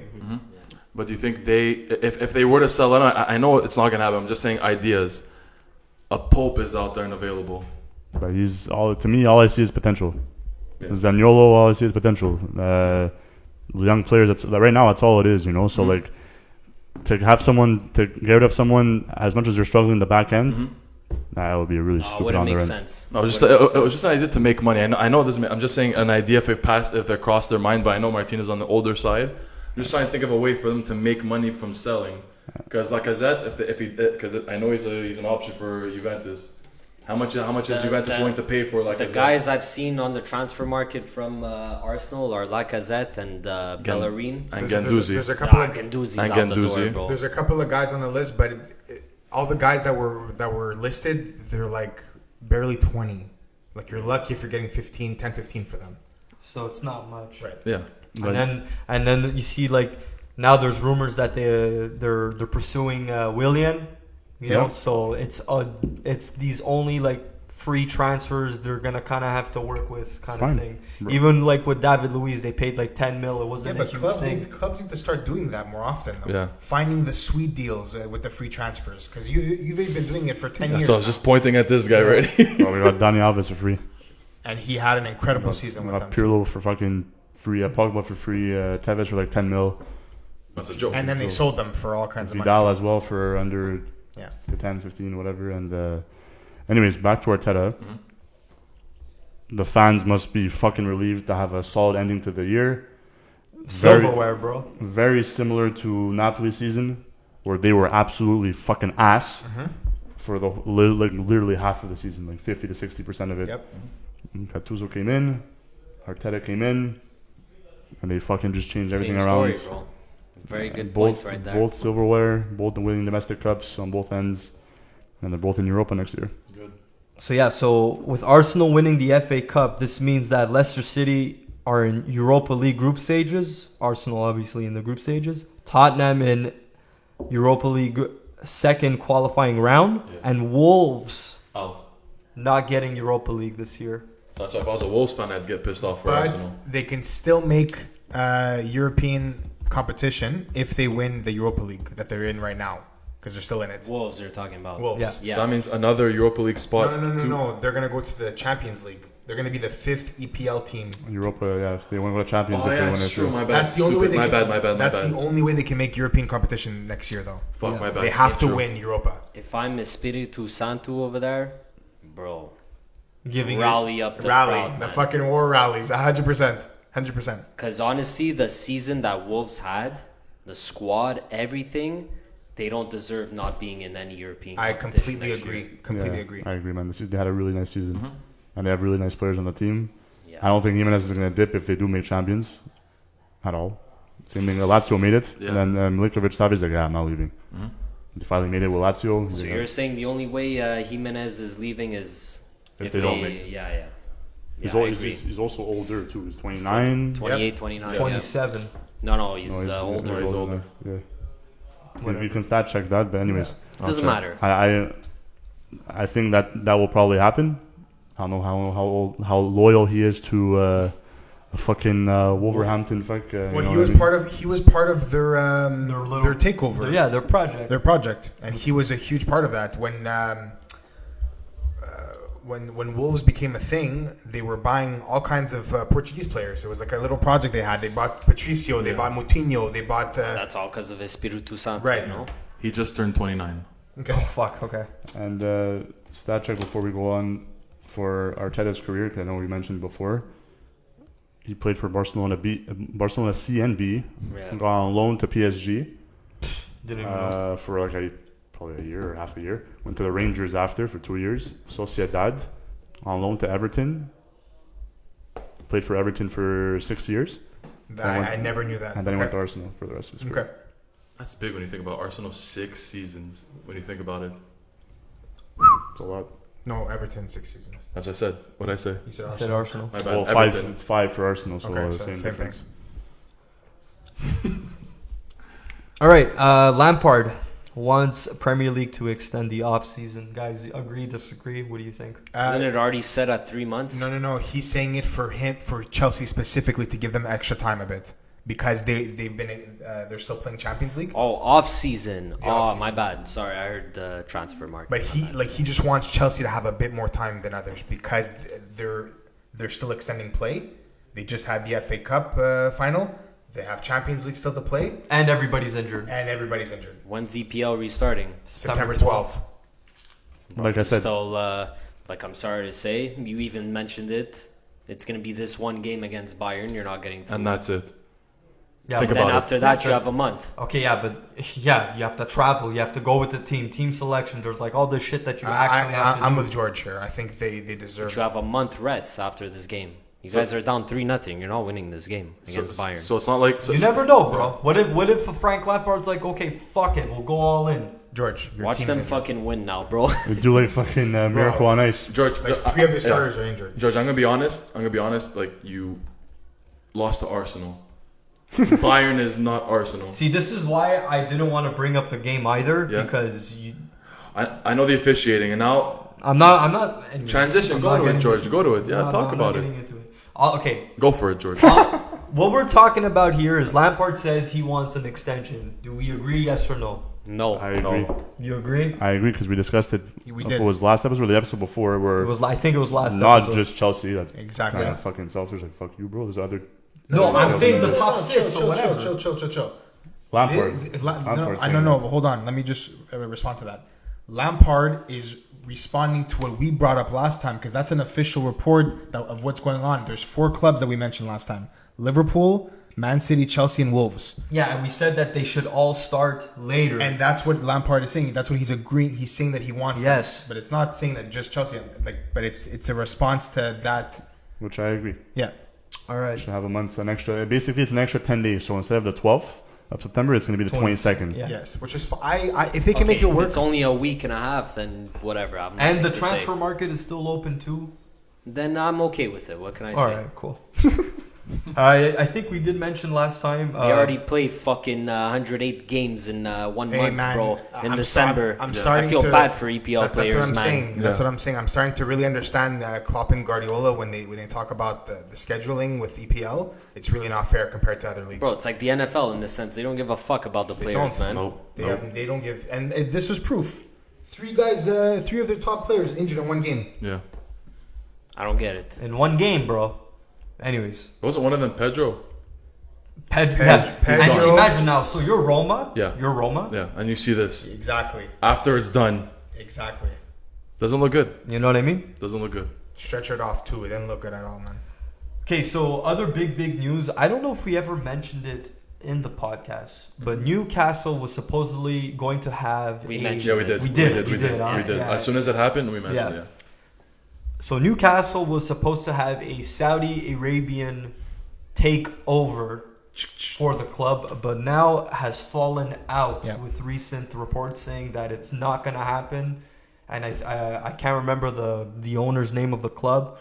But do you think if they were to sell Leno, I know it's not gonna happen. I'm just saying ideas. A Pope is out there and available. But to me, all I see is potential. Yeah. Zaniolo, all I see is potential. Young players. Right now, that's all it is. So to get rid of someone as much as you're struggling in the back end, that would be a really stupid on their end. Sense. No, it was just an idea to make money. I know this. I'm just saying an idea if it crossed their mind. But I know Martinez on the older side. just trying to think of a way for them to make money from selling. Because Lacazette, because I know he's an option for Juventus. How much is Juventus willing to pay for Lacazette? The guys I've seen on the transfer market from Arsenal are Lacazette and Bellerin. And Guendouzi. There's a couple of Guendouzi's out the door, bro. There's a couple of guys on the list, but all the guys that were listed, they're like barely 20. Like you're lucky if you're getting 10, 15 for them. So it's not much. Right. Yeah. And then you see like now there's rumors that they're pursuing Willian. You know, so it's these only like free transfers they're gonna kind of have to work with kind of thing. Bro. Even like with David Luiz, they paid like 10 mil. It wasn't a huge thing. Clubs need to start doing that more often, though. Yeah. Finding the sweet deals with the free transfers, because Juve's been doing it for 10 years. So I was just pointing at this guy, right? Well, we got Dani Alves for free, and he had an incredible season with them. Pirlo for fucking free, Pogba for free, Tevez for like 10 mil. That's a joke. And then they sold them for all kinds of money. Vidal as well for under 10, 15, whatever. And anyways, back to Arteta. Mm-hmm. The fans must be fucking relieved to have a solid ending to the year. Silverware, bro. Very similar to Napoli season, where they were absolutely fucking ass for the literally half of the season, like 50 to 60% of it. Yep. Gattuso came in, Arteta came in, and they fucking just changed everything around. Story, bro. Very good both, point right there. Both silverware, both winning domestic cups on both ends, and they're both in Europa next year. Good. So with Arsenal winning the FA Cup, this means that Leicester City are in Europa League group stages. Arsenal obviously in the group stages. Tottenham in Europa League second qualifying round, and Wolves out, not getting Europa League this year. So that's why if I was a Wolves fan, I'd get pissed off for But Arsenal. they can still make European competition if they win the Europa League that they're in right now, because they're still in it. Wolves, you're talking about. Wolves. Yeah. So that means another Europa League spot. No. They're going to go to the Champions League. They're going to be the 5th EPL team. Europa, yeah. If they want to go to Champions, Oh, if yeah, they that's true. My bad. That's the only way they my can, bad. That's the only way they can make European competition next year, though. Fuck, my bad. They have to win Europa. If I'm Espiritu Santo over there, bro, Giving rally up the crowd, the man. fucking war rallies, 100%. Because honestly, the season that Wolves had, the squad, everything, they don't deserve not being in any European competition. I completely agree. I agree, man. They had a really nice season, and they have really nice players on the team. Yeah. I don't think Imminent is going to dip if they do make champions at all. Same thing, Lazio made it, and then Milinkovic-Savic is like, I'm not leaving. They finally made it with Lazio. So you're saying the only way Jimenez is leaving is if they don't make it. Yeah. He's also older too. He's 29. 28, 29. 27. Yeah. No, he's older. He's older. Yeah. We can stat check that, but anyways, It doesn't matter. I think that will probably happen. I don't know how loyal he is to fucking Wolverhampton. He was part of their takeover. Their project. And he was a huge part of that when Wolves became a thing. They were buying all kinds of Portuguese players. It was like a little project they had. They bought Patricio, they bought Moutinho, they bought. That's all because of Espiritu Santo, right? You know? He just turned 29. Okay. Oh fuck. Okay. And stat check before we go on for Arteta's career, because I know we mentioned before. He played for Barcelona C and B. Got on loan to PSG. Didn't even know. For like probably a year or half a year. Went to the Rangers after for 2 years. Sociedad, on loan to Everton. Played for Everton for 6 years. I never knew that. And then he went to Arsenal for the rest of his career. Okay. That's big when you think about Arsenal. 6 seasons when you think about it. It's a lot. No, Everton 6 seasons. That's what I said. What did I say? You said I Arsenal. said Arsenal. My bad. Well, Everton. it's 5 for Arsenal, so Okay, the so same same difference. All right. Lampard wants Premier League to extend the off season. Guys, agree, disagree? What do you think? Isn't it already set at 3 months? No. He's saying it for Chelsea specifically to give them extra time a bit because they're still playing Champions League. Oh, off season. Off-season. My bad. Sorry, I heard the transfer market. But he just wants Chelsea to have a bit more time than others because they're still extending play. They just had the FA Cup final. They have Champions League still to play. And everybody's injured. When's EPL restarting? September 12th. Like I said, Still, I'm sorry to say, you even mentioned it. It's going to be this one game against Bayern. You're not getting through. And that's it. Yeah, Think but Then about after it. that, you have a month. okay, yeah, but yeah, you have to travel. You have to go with the team selection. There's like all this shit that you actually have to I'm do. with George here. I think they deserve. You have a month rest after this game. You guys are down 3-0. You're not winning this game against Bayern. So it's not like You never know, bro. What if Frank Lampard's like, okay, fuck it, we'll go all in. George, your Watch team's them injured. fucking win now, bro. We do like fucking Miracle on Ice. George. Like 3 of your starters are injured. George, I'm gonna be honest. Like you lost to Arsenal. Bayern is not Arsenal. See, this is why I didn't want to bring up the game either, Yeah. because I know the officiating, and now I'm not. Anyway, transition. I'm Go not to it, getting George. into Go to it. Yeah, No, talk I'm about not it. getting into it. Okay, Go for it, George. what we're talking about here is Lampard says he wants an extension. Do we agree, yes or no? No. I agree. You agree? I agree because we discussed it. We If did. it was last episode or the episode before, where I think it was last not episode. just Chelsea. That's Exactly. kind of fucking selfish. Like fuck you, bro. There's other. No, I'm saying the top chill, 6 or whatever. Chill. Lampard. I don't know. But hold on. Let me just respond to that. Lampard is responding to what we brought up last time because that's an official report of what's going on. There's 4 clubs that we mentioned last time: Liverpool, Man City, Chelsea, and Wolves. Yeah, and we said that they should all start later. And that's what Lampard is saying. That's what he's agreeing. He's saying that he wants. Yes. that. But it's not saying that just Chelsea. But it's a response to that. Which I agree. Yeah. all right. Should have a month, an extra. Basically, it's an extra 10 days. So instead of the 12th of September, it's going to be the 22nd. Yeah. Yes. Which is I if they can make it If work. it's only a week and a half, then whatever. I'm And nothing the to transfer say. market is still open too. Then I'm okay with it. What can I say? All right, cool. I think we did mention last time. They already played fucking 108 games in 1 Hey, month, man, bro. In I'm December. I'm starting I feel to- bad for EPL That's players, what I'm man. saying. That's what I'm saying. I'm starting to really understand Klopp and Guardiola when they talk about the scheduling with EPL. It's really not fair compared to other leagues. Bro, it's like the NFL in the sense they don't give a fuck about the They players, don't. man. They don't give. And this was proof. 3 guys, 3 of their top players injured in 1 game. Yeah. I don't get it. in one game, bro. Anyways, Wasn't one of them Pedro? Pedro. Pedro. And imagine now. So you're Roma. Yeah. You're Roma. Yeah, and you see this Exactly. after it's done. Exactly. Doesn't look good. You know what I mean? Doesn't look good. Stretch it off too. It didn't look good at all, man. Okay, so other big news. I don't know if we ever mentioned it in the podcast, but Newcastle was supposedly going to have. We a- mentioned Yeah, we did. We did. We did. huh? We did. Yeah. As soon as it happened, we mentioned Yeah. it. So Newcastle was supposed to have a Saudi Arabian takeover for the club, but now has fallen out Yeah. with recent reports saying that it's not going to happen. And I can't remember the owner's name of the club,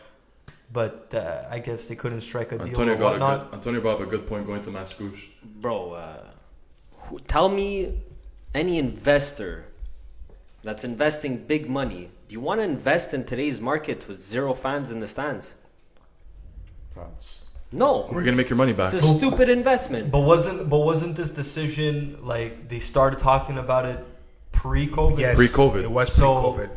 but I guess they couldn't strike a deal Antonio or got whatnot. Antonio brought up a good point going to Mascouche. Bro, tell me any investor that's investing big money. Do you want to invest in today's market with 0 fans in the stands? That's No. We're gonna make your money back. It's a stupid investment. But wasn't this decision like they started talking about it pre-COVID? Yes. Pre-COVID. It was So pre-COVID.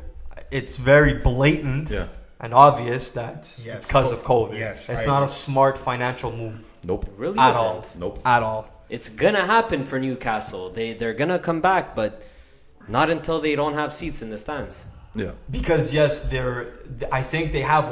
it's very blatant Yeah. and obvious that Yes, it's because of COVID. yes, It's I not agree. a smart financial move Nope. It really at isn't. all. Nope. At all. It's gonna happen for Newcastle. They're gonna come back, but not until they don't have seats in the stands. Yeah. Because yes, I think they have.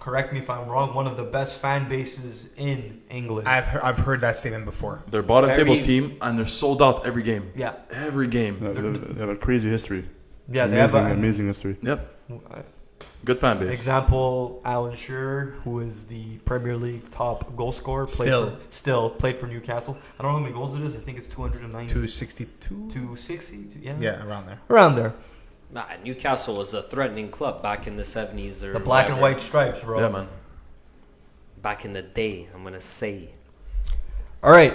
Correct me if I'm wrong. One of the best fan bases in England. I've heard that statement before. They're bottom Very- table team, and they're sold out every game. yeah, Every game. they have a crazy history. yeah. They have Amazing history. Yep. Good fan base. Example: Alan Shearer, who is the Premier League top goal scorer, played for Newcastle. I don't know how many goals it is. I think it's 290, 262. 260. Yeah, Yeah, around there. around there. Nah, Newcastle was a threatening club back in the 70s or The black and whatever. white stripes, bro. Yeah, man. Back in the day, I'm gonna say. All right.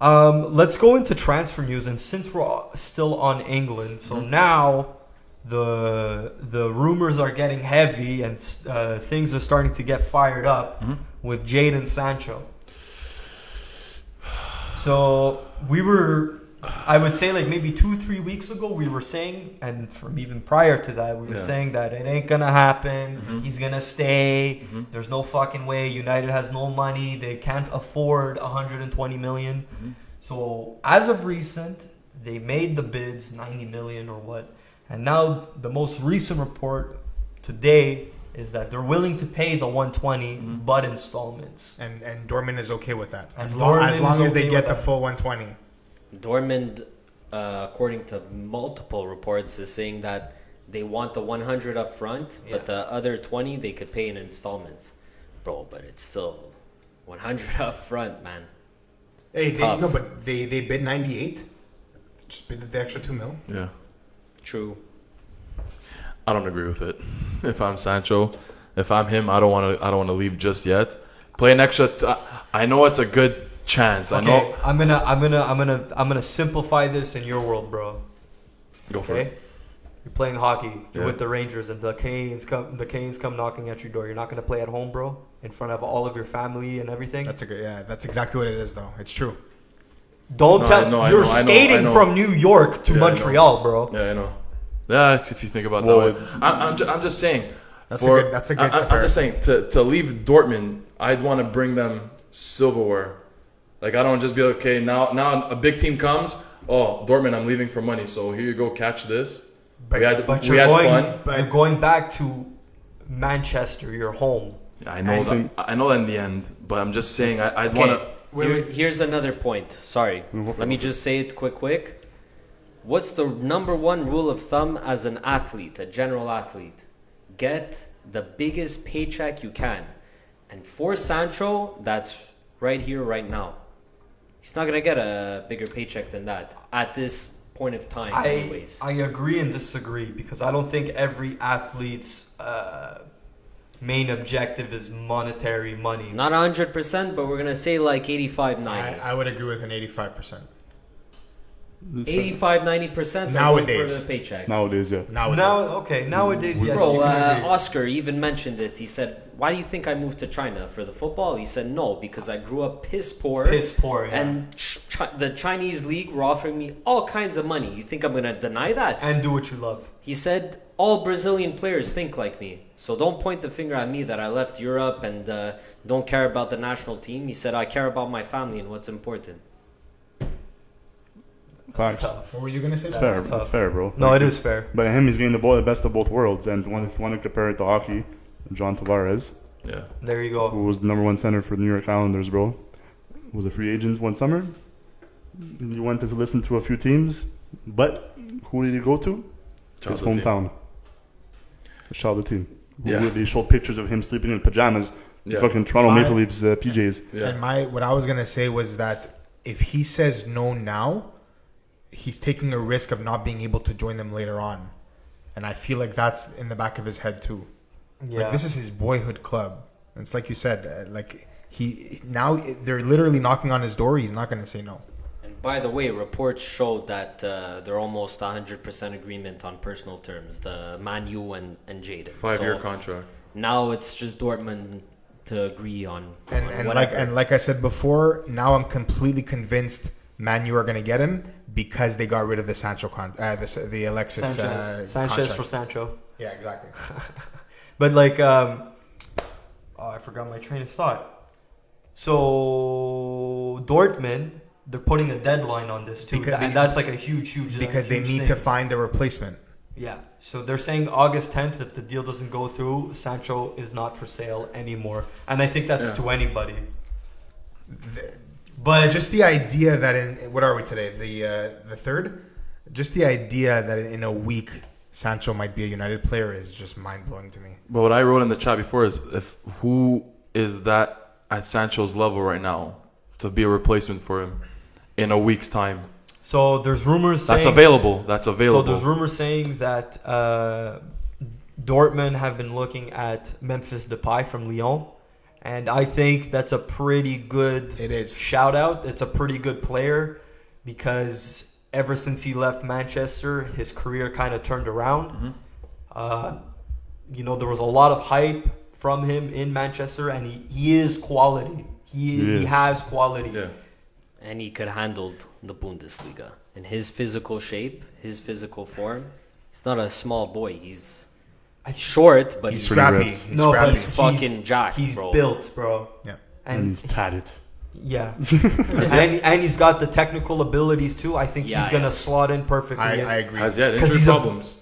Let's go into transfer news, and since we're still on England, so now the rumors are getting heavy, and things are starting to get fired up with Jadon Sancho. So I would say like maybe 2-3 weeks ago, we were saying, and from even prior to that, we were saying that it ain't gonna happen. He's gonna stay. There's no fucking way. United has no money. They can't afford 120 million. So as of recent, they made the bids, 90 million or what. And now the most recent report today is that they're willing to pay the 120, but installments. And Dortmund is okay with that. And As long as they okay get with the that. full 120. Dortmund, according to multiple reports, is saying that they want the 100 up front, but the other 20 they could pay in installments. Bro, but it's still 100 up front, man. Hey, tough. but they bid 98. Just bid the extra 2 mil. Yeah. True. I don't agree with it. If I'm Sancho, if I'm him, I don't want to leave just yet. Play an extra. I know it's a good chance. Okay, I know. I'm gonna simplify this in your world, bro. Go for Okay, it. you're playing hockey. You're Yeah. with the Rangers, and the Canes come knocking at your door. You're not gonna play at home, bro, in front of all of your family and everything. That's exactly what it is, though. It's true. Don't No, tell. I know, I you're know, I know, skating I know. from New York to Yeah, I know. Montreal, bro. Yeah, I know. Yeah, if you think about Well, that way. I'm just saying. That's a good I'm comparison. just saying to leave Dortmund, I'd want to bring them silverware. Like I don't just be like, okay, now a big team comes. Oh, Dortmund, I'm leaving for money. So here you go, catch this. But- we had But we had fun. you're going back to Manchester, your home. I know that. I know that in the end, but I'm just saying I'd Okay, want to. here's another point. Sorry. Let me just say it quick. What's the number one rule of thumb as an athlete, a general athlete? Get the biggest paycheck you can. And for Sancho, that's right here, right now. He's not going to get a bigger paycheck than that at this point of time, anyways. I agree and disagree because I don't think every athlete's main objective is monetary money. Not 100%, but we're going to say like 85, 90. I would agree with an 85%. 85, 90% Nowadays. for the paycheck. Nowadays, yeah. Nowadays, yes. Bro, you can agree. Oscar even mentioned it. He said, why do you think I moved to China? For the football? He said, no, because I grew up piss poor. Piss poor, yeah. And the Chinese league were offering me all kinds of money. You think I'm going to deny that? And do what you love. He said, all Brazilian players think like me. So don't point the finger at me that I left Europe and don't care about the national team. He said, I care about my family and what's important. That's Facts. tough. What were you gonna say? It's That's fair. tough. It's fair, bro. No, Like, it is fair. But him, he's getting the best of both worlds. And if you want to compare it to hockey, John Tavares, Yeah. There you go. who was the number one center for the New York Islanders, bro, was a free agent one summer. He went to listen to a few teams, but who did he go to? His Childhood team. hometown. The Charlotte team. Yeah. They showed pictures of him sleeping in pajamas. Yeah. Fucking Toronto My- Maple Leafs PJs. Yeah. And what I was gonna say was that if he says no now, he's taking a risk of not being able to join them later on, and I feel like that's in the back of his head too. Yeah. Like this is his boyhood club. And it's like you said, like they're literally knocking on his door. He's not gonna say no. And by the way, reports showed that they're almost 100% agreement on personal terms, the Man U and Jadon. 5-year So contract. now it's just Dortmund to agree on And whatever. like I said before, now I'm completely convinced Man U are gonna get him because they got rid of the Sancho the Alexis Sanchez contract. for Sancho. Yeah, exactly. But like, I forgot my train of thought. So Dortmund, they're putting a deadline on this too, Because and that's like a huge because they huge need thing. to find a replacement. Yeah, so they're saying August 10th. If the deal doesn't go through, Sancho is not for sale anymore, and I think that's Yeah. to anybody. The- But Just the idea that in what are we today? The third. Just the idea that in a week Sancho might be a United player is just mind blowing to me. But what I wrote in the chat before is who is that at Sancho's level right now to be a replacement for him in a week's time? so there's rumors saying That's available. That's So available. there's rumors saying that Dortmund have been looking at Memphis Depay from Lyon, and I think that's a pretty good It is. shout out. It's a pretty good player because ever since he left Manchester, his career kind of turned around. There was a lot of hype from him in Manchester, and he is quality. He is. has quality. yeah. And he could handle the Bundesliga. In his physical shape, his physical form, he's not a small boy. He's short, but He's he's scrappy. ripped. He's No, but scrappy. he's fucking jacked, He's bro. built, bro. Yeah. And he's tatted. Yeah, and he's got the technical abilities too. I think Yeah, he's gonna yeah. slot in perfectly. I agree. Has he had 'Cause injury he's a- problems?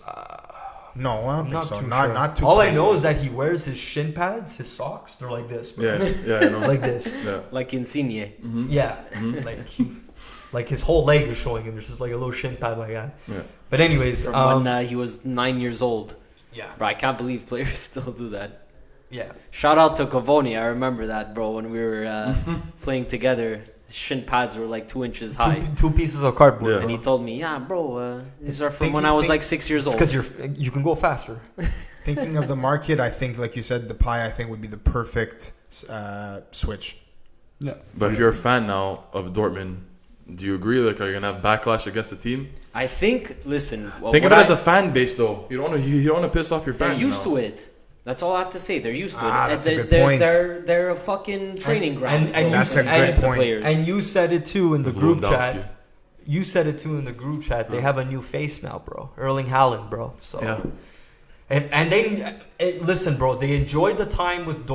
No, I don't think so. too Not sure. not too. All crazy. I know is that he wears his shin pads, his socks. They're like this, bro. Yeah, I know. Like this. Yeah. Like Insigne. Yeah, like his whole leg is showing him. There's just like a little shin pad like that. Yeah. But anyways, From when he was 9 years old. yeah, Bro, I can't believe players still do that. yeah. Shout out to Cavoni. I remember that, bro, when we were playing together. His shin pads were like 2 inches high. Two pieces of cardboard. Yeah. And he told me, yeah, bro, these are from Think- when I was think- like 6 years old. because you can go faster. Thinking of the market, I think, like you said, the pie, I think, would be the perfect switch. Yeah. But if you're a fan now of Dortmund, do you agree? Like, are you gonna have backlash against the team? I think, listen. Think of it as a fan base, though. You don't want to piss off your They're fans. used now. to it. That's all I have to say. They're used to it. That's a good they're, point. They're a fucking training ground. and bro. That's a For good the point. players. And you said it too in the With group Lewandowski. chat. You said it too in the group chat. They have a new face now, bro. Erling Haaland, bro. So Yeah. and they listen, bro. They enjoyed the time with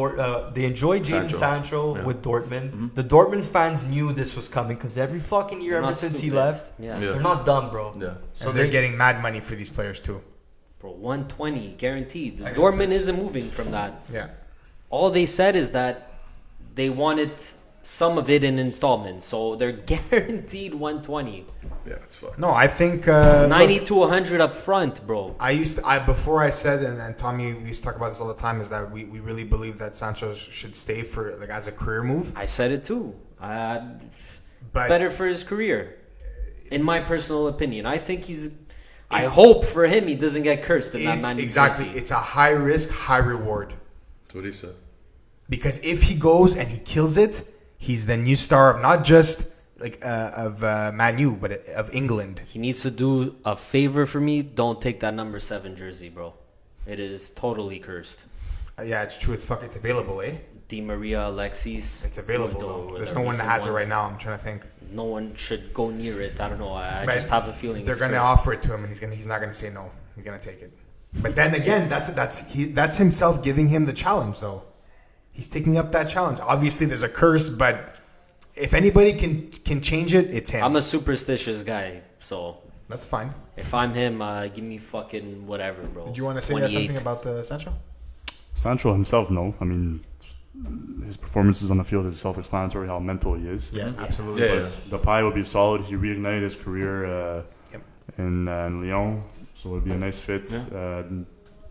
they enjoyed Jadon Sancho Yeah. with Dortmund. The Dortmund fans knew this was coming because every fucking year They're ever not since he stupid. left, Yeah. Yeah. they're not dumb, bro. Yeah. So And they're getting mad money for these players too. Bro, 120 guaranteed. I got Dortmund this. isn't moving from that. Yeah. All they said is that they wanted some of it in installments, so they're guaranteed 120. Yeah, it's fucked. No, I think 90 look, to 100 up front, bro. before I said, and Tommy, we used to talk about this all the time, is that we really believe that Sancho should stay for like as a career move. I said it too. It's But better for his career, in my personal opinion. I think I hope for him he doesn't get cursed in that Man U exactly, jersey. it's a high risk, high reward. That's what he said. Because if he goes and he kills it, he's the new star of not just like of Man U, but of England. He needs to do a favor for me. Don't take that number 7 jersey, bro. It is totally cursed. Yeah, it's true. It's available, eh? Di Maria, Alexis. It's available. Though. There's no one that has it right now. I'm trying to think. No one should go near it. I don't know. I But just have a feeling they're it's going to cursed. offer it to him, and he's not going to say no. He's going to take it. But then again, that's himself giving him the challenge, though. He's taking up that challenge. Obviously, there's a curse, but if anybody can change it, it's him. I'm a superstitious guy, so That's fine. if I'm him, give me fucking whatever, bro. Did you want to say 28. something about Sancho? Sancho himself, no. I mean, his performances on the field is self-explanatory how mental he is. Yeah, absolutely. Yeah, But Depay would be solid. He reignited his career Yep. in Lyon, so it would be a nice fit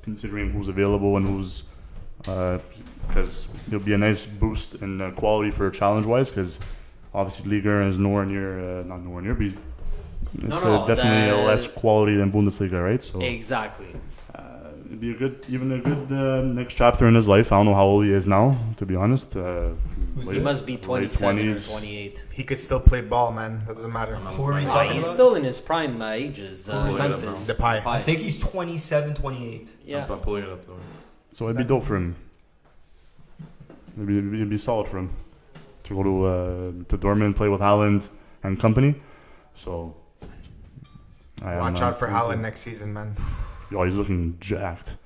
considering who's available and who's because it'll be a nice boost in quality for challenge-wise. Because obviously Liga is nowhere near, not nowhere near, but it's definitely less quality than Bundesliga, right? So Exactly. it'd be a good next chapter in his life. I don't know how old he is now, to be honest. He must be 27 or 20s. 28. He could still play ball, man. That doesn't matter. Who are we Nah, talking he's about? still in his prime ages. Pulling it up Memphis. now. Depay. I think he's 27, 28. Yeah. I'm pulling it up though. So it'd be dope for him. It'd be solid for him to go to Dortmund, play with Haaland and company. So Watch out for Haaland next season, man. Yo, he's looking jacked.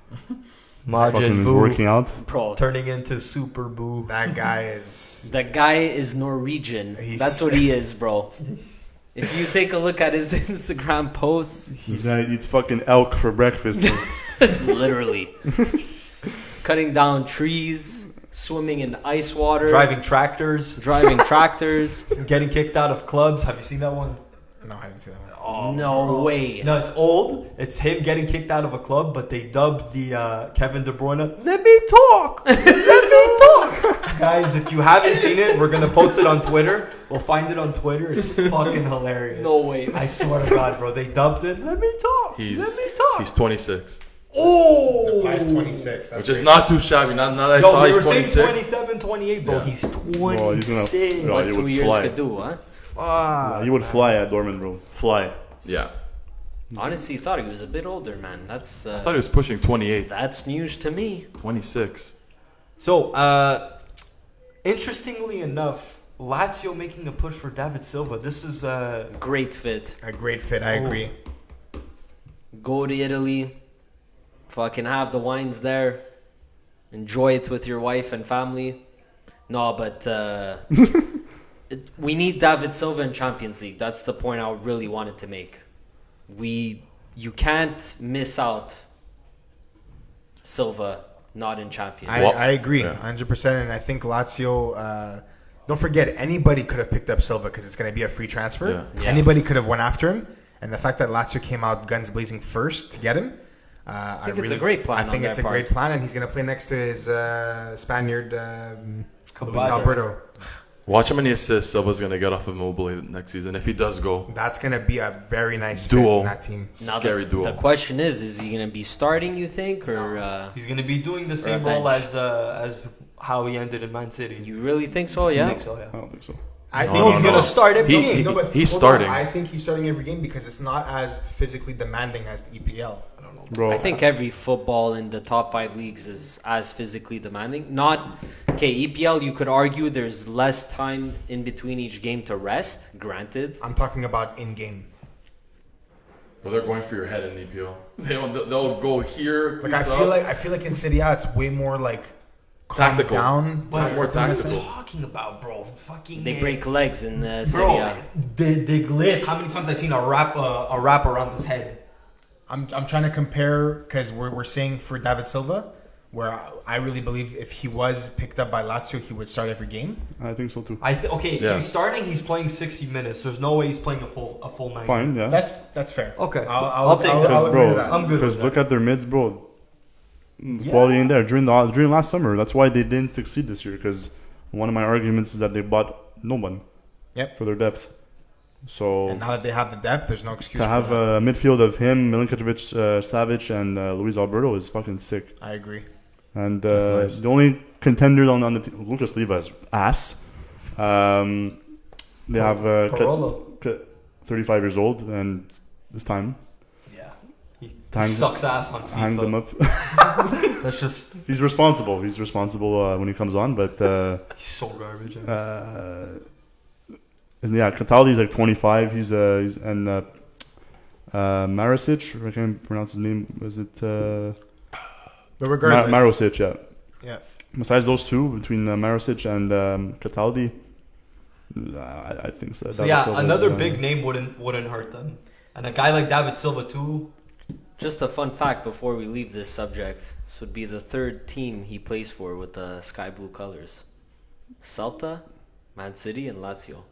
Majin Fucking Buu working out. Bro, turning into Super Boo. That guy is. that guy is Norwegian. That's what he is, bro. If you take a look at his Instagram posts, This guy eats fucking elk for breakfast. literally cutting down trees, swimming in ice water, Driving tractors, driving tractors. getting kicked out of clubs. Have you seen that one? No, I didn't see that one. Oh, No way. No, it's old. It's him getting kicked out of a club, but they dubbed the Kevin De Bruyne. Let me talk. Let me talk. Guys, if you haven't seen it, we're gonna post it on Twitter. We'll find it on Twitter. It's fucking hilarious. No way. I swear to God, bro. They dubbed it. Let me talk. Let me talk. He's 26, Oh. Depay's 26. That's which is great. not too shabby. Not I Yo, saw we he's were saying 26. 27, 28, bro. Yeah. He's Bro, he's 26. gonna- What he 2 would years fly. could do, huh? Fuck. He would fly at Dortmund, bro. Fly. Yeah, Honestly, thought he was a bit older, man. That's I thought he was pushing 28. that's news to me. 26. So, interestingly enough, Lazio making a push for David Silva. This is Great fit. A great fit. I agree. Go to Italy. Fucking have the wines there. Enjoy it with your wife and family. No, but we need David Silva in Champions League. That's the point I really wanted to make. You can't miss out Silva not in Champions. I agree, 100%. And I think Lazio. Don't forget, anybody could have picked up Silva because it's going to be a free transfer. Yeah. Anybody could have went after him, and the fact that Lazio came out guns blazing first to get him, I think it's a great plan. I think it's a great plan, and he's going to play next to his Spaniard, Luis Alberto. Watch how many assists Silva's going to get off of Immobile next season if he does go. That's going to be a very nice duo fit in that team. Now Scary duo. The question is he going to be starting, you think? Or he's going to be doing the same role as how he ended in Man City. You really think so? Yeah. I think so, yeah. I don't think so. I think he's going to start every game. No, but he's hold starting. on. I think he's starting every game because it's not as physically demanding as the EPL. I don't know. Bro, I think every football in the top 5 leagues is as physically demanding. EPL, you could argue there's less time in between each game to rest, granted. I'm talking about in-game. Well, they're going for your head in EPL. They'll go here. Like I feel like in Serie A it's way more like tactical. Down. It's more tactical. What are you talking about, bro? Fucking They break legs in Serie A. They glitch. How many times I've seen a wrap around his head? I'm trying to compare because we're saying for David Silva, where I really believe if he was picked up by Lazio, he would start every game. I think so too. If he's starting, he's playing 60 minutes. There's no way he's playing a full 90. Fine, yeah. That's fair. Okay, I'll take that. I'll agree to Bro, that. I'm good because with look at their mids, bro. Quality in there during last summer. That's why they didn't succeed this year. Because one of my arguments is that they bought no one. Yep. For their depth. So And now that they have the depth, there's no excuse to for have that. a midfield of him, Milinkovic, Savic, and Luis Alberto is fucking sick. I agree. And nice. the only contenders on the team, Lucas Leiva is ass. They have Parolo. 35 years old, and it's time. Yeah. He Hang- sucks ass on FIFA. Hang them up. That's just... He's responsible when he comes on, but He's so garbage. Cataldi's like 25. He's and Maricic, I can't pronounce his name. Was it But regardless, Maricic? Yeah. yeah. Besides those two, between Maricic and Cataldi, I think so. So yeah, another big name wouldn't hurt them, and a guy like David Silva too. Just a fun fact before we leave this subject. This would be the 3rd team he plays for with the sky blue colors. Celta, Man City, and Lazio.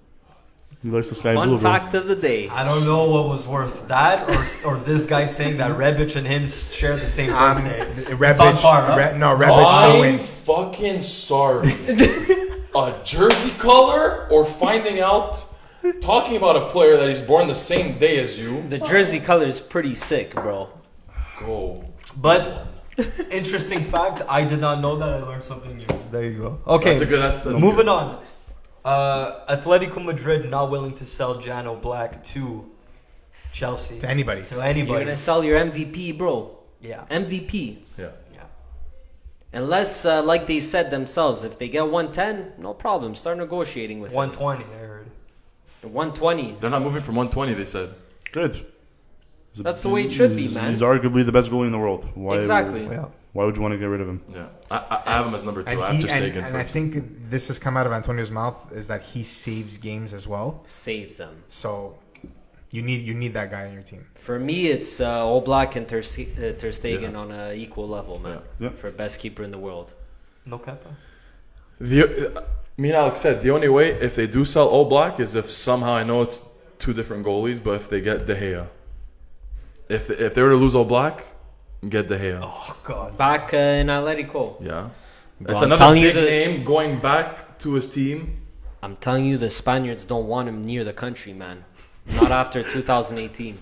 He likes the sky Fun blue. fact of the day. I don't know what was worse, that or this guy saying that Rebic and him share the same birthday. It's on par, huh? Rebic still I'm wins. fucking sorry. A jersey color or finding out, talking about a player that he's born the same day as you. The jersey color is pretty sick, bro. Go. But interesting fact, I did not know that. I learned something new. There you go. Okay, That's moving good. on. Atletico Madrid not willing to sell Jano Black to Chelsea. To anybody. To You're anybody. gonna sell your MVP, bro. Yeah. MVP. Yeah. Unless, like they said themselves, if they get 110, no problem. Start negotiating with 120, I heard. him. 120. They're not moving from 120, they said. Good. That's the way it should be, man. He's arguably the best goalie in the world. Why Exactly. Why would you want to get rid of him? Yeah. I have him as number 2. And, I have to Stegen and I first. think this has come out of Antonio's mouth is that he saves games as well. Saves them. So you need that guy on your team. For me, it's Oblak and Ter Stegen on an equal level, man. Yeah. For best keeper in the world. No Kappa. Me and Alex said the only way if they do sell Oblak is if somehow, I know it's 2 different goalies, but if they get De Gea. If they were to lose Oblak, get De Gea. Oh, God. Back in Atletico. Yeah. Bro, It's I'm another telling you big that- name going back to his team. I'm telling you, the Spaniards don't want him near the country, man. Not after 2018.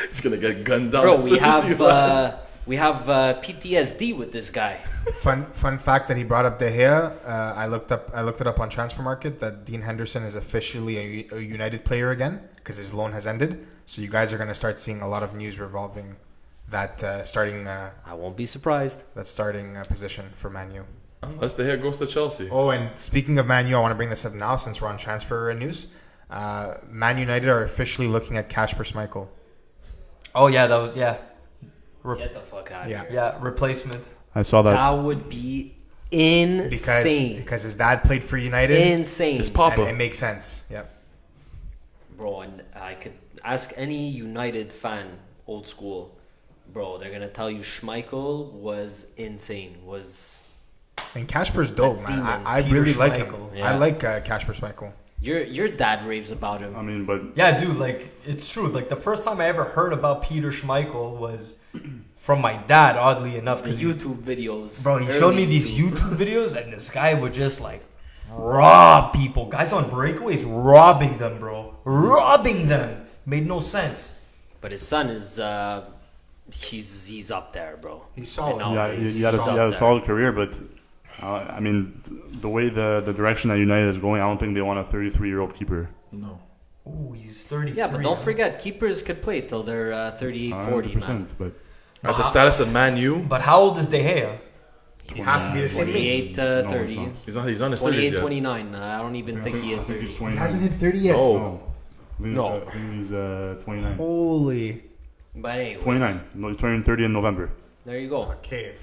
He's going to get gunned down. Bro, as soon as he lands. we have PTSD with this guy. Fun fact that he brought up De Gea. I looked it up on Transfer Market that Dean Henderson is officially a United player again because his loan has ended. So you guys are going to start seeing a lot of news revolving that starting I won't be surprised. position for Man U. Unless De Gea goes to Chelsea. Oh, and speaking of Man U, I want to bring this up now since we're on transfer news. Man United are officially looking at Kasper Schmeichel. Oh, yeah, that was... Yeah. Get the fuck out of Yeah. here. Yeah, replacement. I saw that. That would be insane. Because his dad played for United. Insane. His papa. And it makes sense. Yep. Bro, and I could ask any United fan, old school, bro, they're gonna tell you Schmeichel was insane. And Kasper's dope, man. demon. I Peter really like him. Schmeichel. Yeah. I like Kasper Schmeichel. Your dad raves about him. I mean, but Yeah, dude, like, it's true. Like, the first time I ever heard about Peter Schmeichel was from my dad, oddly enough. The 'cause YouTube videos. Bro, he Early showed me these YouTube videos, and this guy would just, like, rob people. Guys on breakaways, robbing them, bro. Robbing them. Made no sense. But his son is he's up there, bro. He's solid. I know. yeah, he's he had up a there. solid career, but I mean, the way the direction that United is going, I don't think they want a 33-year-old keeper. No. Ooh, he's 33. Yeah, but don't huh? forget, keepers could play till they're 38, 40, man. 100%, but At the status of Man U, But how old is De Gea? He has to be the same age. 28, No, 30. it's he's on his 30s 28, yet. 29. I don't even think he I hit think 30. he's He 29. hasn't hit 30 yet. Oh, No, I think he's 29. Holy. But anyways, 29. No, he's turning 30 in November. there you go. Okay.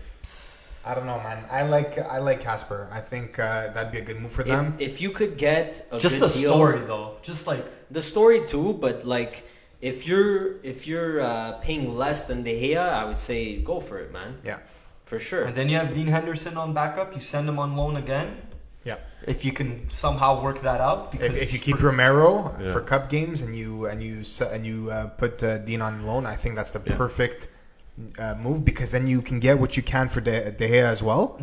I don't know, man. I like Kasper. I think that'd be a good move for them. If you could get a Just good the deal, story, though. Just like, the story too, but like if you're paying less than De Gea, I would say go for it, man. Yeah. For sure. and then you have Dean Henderson on backup. You send him on loan again. Yeah. If you can somehow work that out. Because If you keep Romero Yeah. for cup games and you put Dean on loan, I think that's the perfect move, because then you can get what you can for De Gea as well.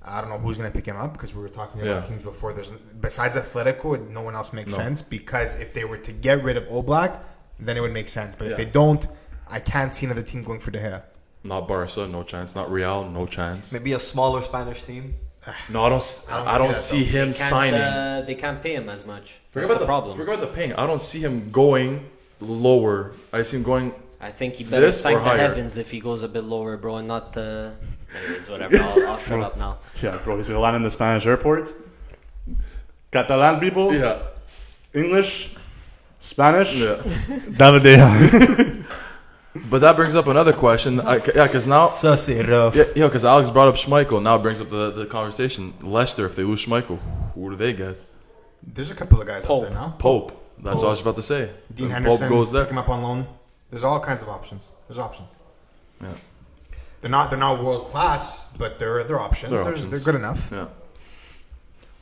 I don't know who's going to pick him up, because we were talking about teams before. There's besides Atletico, no one else makes sense, because if they were to get rid of Oblak, then it would make sense. But if they don't, I can't see another team going for De Gea. not Barca, no chance. Not Real, no chance. maybe a smaller Spanish team. No, I don't see him signing. They can't pay him as much. Forget That's about the problem. Forget about the paying. I don't see him going lower. I see him going. I think he better This or thank the higher? heavens if he goes a bit lower, bro, and not. Anyways, whatever. I'll shut up now. Yeah, bro, he's going to land in the Spanish airport. Catalan people, Yeah, English, Spanish, yeah. David De Gea. But that brings up another question. Because now, Ça, c'est rough. yeah, because Alex brought up Schmeichel. Now it brings up the conversation. Leicester, if they lose Schmeichel, who do they get? There's a couple of guys Pope. out there now. Pope. That's what I was about to say. Dean If Henderson, Pope goes there. pick him up on loan. There's all kinds of options. There's options. Yeah. They're not world class, but they're options. They're options. They're good enough. Yeah.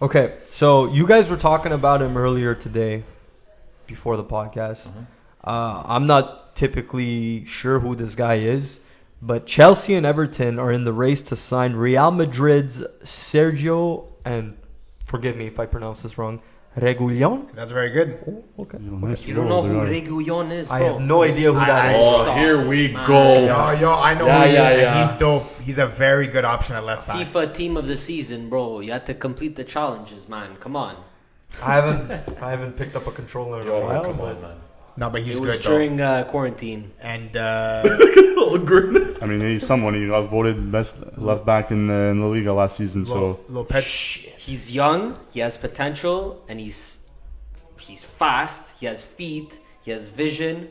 Okay, so you guys were talking about him earlier today, before the podcast. I'm not typically sure who this guy is, but Chelsea and Everton are in the race to sign Real Madrid's Sergio, and forgive me if I pronounce this wrong, Reguilon? That's very good. Oh, okay. Nice You don't know roll, who there are. Reguilon is, bro. I have no idea who that is. Oh, Stop, here we man. go. Yo, I know Yeah, who he yeah, is, yeah. and he's dope. He's a very good option at left back. FIFA team of the season, bro. You had to complete the challenges, man. Come on. I haven't picked up a controller in a Yo, while. come but on, man. No, but he's It was good though. during quarantine. And I mean, he's someone. He got voted best left back in the Liga last season. So Lopez. He's young. He has potential, and he's fast. He has feet. He has vision.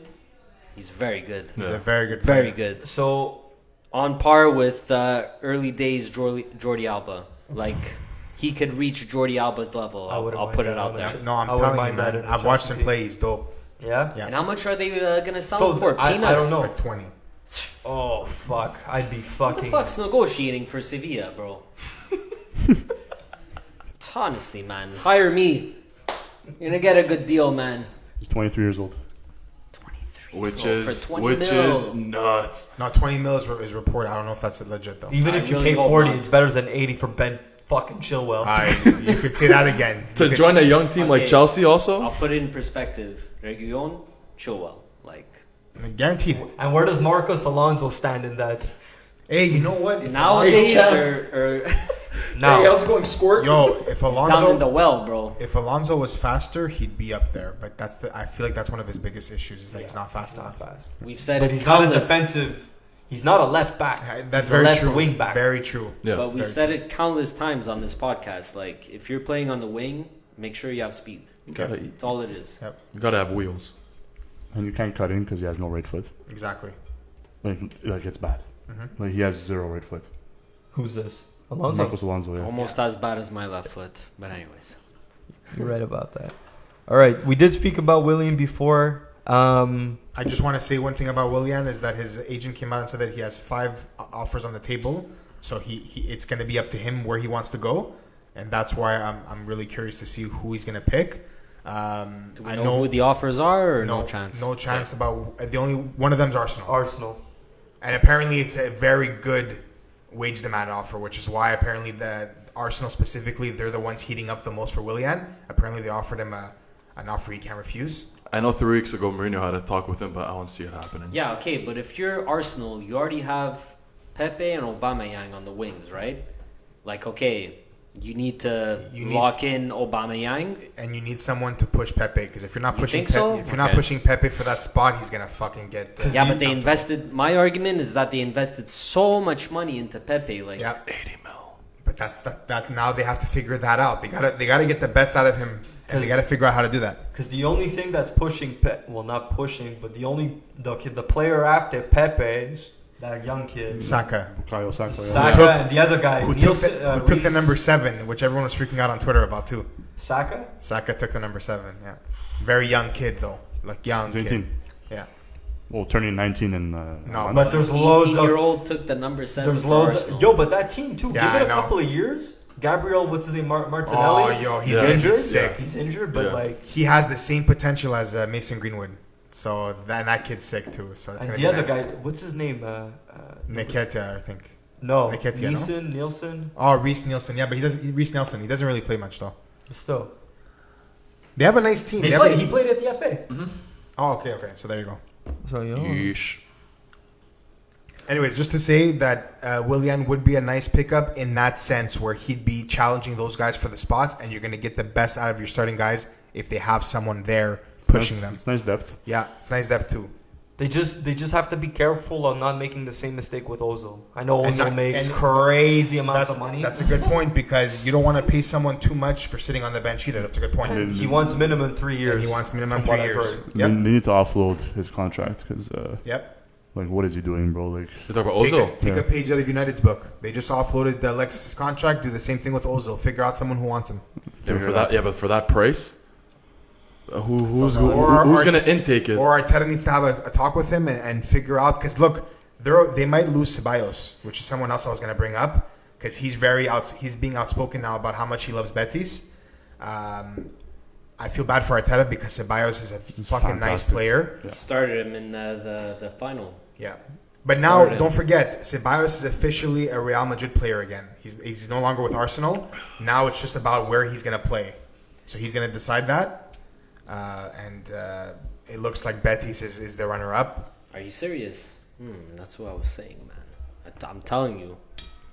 He's very good. He's a very good Very player. good. So On par with early days Jordi Alba. Like he could reach Jordi Alba's level. I wouldn't I'll mind put it that, out there. honestly. No, I'm I wouldn't telling you, mind that man. in the I've watched him Chelsea play. He's dope. yeah. Yeah. And how much are they gonna sell So him for? I Peanuts. don't know. Like 20. Oh fuck! I'd be Who the fucking. fuck's negotiating for Sevilla, bro? Honestly, man, hire me. You're gonna get a good deal, man. he's 23 years old. 23. Which for is 20 which mil. is nuts. No, 20 mil is reported. I don't know if that's legit though. Even I if you really pay hope 40, not. it's better than 80 for Ben fucking Chilwell. You could say that again. To You could join say- a young team like Okay. Chelsea, also. I'll put it in perspective. Reguilon, Chilwell, like Guaranteed. And where does Marcos Alonso stand in that? Hey, you know what? If nowadays Alonso- or Now, it going squirt? Yo, if down in the Alonso, well, bro. if Alonso was faster, he'd be up there. But I feel like that's one of his biggest issues is that he's not fast not enough. fast. We've said But it he's not a countless. defensive. He's not a left back. That's He's very a left true. wing back. Very true. Yeah. But we very said it countless times on this podcast. Like, if you're playing on the wing, make sure you have speed. You gotta, That's all it is. you gotta have wheels. And you can't cut in because he has no right foot. Exactly. Like it's bad. Like he has 0 right foot. Who's this? Alonso. Marcos Alonso, yeah. Almost as bad as my left foot. But anyways. You're right about that. All right, we did speak about William before. I just want to say one thing about Willian is that his agent came out and said that he has 5 offers on the table. So it's going to be up to him where he wants to go. And that's why I'm really curious to see who he's going to pick. Do we know who the offers are or no chance? No chance about the only one of them's Arsenal. Arsenal. And apparently it's a very good wage demand offer, which is why apparently the Arsenal specifically, they're the ones heating up the most for Willian. Apparently they offered him an offer he can't refuse. I know 3 weeks ago Mourinho had a talk with him, but I don't see it happening. Yeah, okay, but if you're Arsenal, you already have Pepe and Aubameyang on the wings, right? Like, okay, you need to lock in Aubameyang, and you need someone to push Pepe, because if you're not pushing Pepe, so? if you're not pushing Pepe for that spot, he's gonna fucking get. Yeah, but they invested. My argument is that they invested so much money into Pepe, like 80 mil. But that now they have to figure that out. They gotta get the best out of him, and they gotta figure out how to do that. Because the only thing that's pushing not pushing, but the player after Pepe is that young kid, Saka. Bukayo Saka. Saka, and the other guy who took the number 7, which everyone was freaking out on Twitter about too. Saka took the number 7. Yeah, very young kid though, like young. He's 18. Kid. Yeah. Well, turning 19 in. No, but there's loads of 18-year-old took the number 7. There's loads. But that team too. Yeah, give it a couple of years. Gabriel, what's his name? Martinelli. Oh, yo, he's injured. He's sick. He's injured, but like he has the same potential as Mason Greenwood. So that kid's sick too. So it's gonna be other nice. guy, what's his name? Nketiah, I think. No, Nketiah, Nielsen. Oh, Reece Nielsen. Yeah, but Reece Nielsen. He doesn't really play much though. Still, they have a nice team. he played at the FA. Mm-hmm. Oh, okay. So there you go. So Yeesh. Anyways, just to say that Willian would be a nice pickup in that sense, where he'd be challenging those guys for the spots, and you're going to get the best out of your starting guys if they have someone there pushing them. It's nice depth. Yeah, it's nice depth too. They just have to be careful on not making the same mistake with Ozil. I know And Ozil makes crazy amounts of money. That's a good point, because you don't want to pay someone too much for sitting on the bench either. That's a good point. And he wants minimum 3 years. And he wants minimum from 3 what I've years. heard. Yep. They need to offload his contract because. Yep. Like, what is he doing, bro? Like, You talk about Ozil? Take a page out of United's book. They just offloaded the Alexis contract. Do the same thing with Ozil. Figure out someone who wants him. But for that price, who's Or going to intake it? Or Arteta needs to have a talk with him and figure out, because look, they might lose Ceballos, which is someone else I was going to bring up, because he's being outspoken now about how much he loves Betis. I feel bad for Arteta because Ceballos is a fucking nice player. Yeah. Started him in the final. Yeah. But now, don't forget, Ceballos is officially a Real Madrid player again. He's no longer with Arsenal. Now it's just about where he's going to play. So he's going to decide that. And it looks like Betis is the runner-up. Are you serious? That's what I was saying, man. I'm telling you.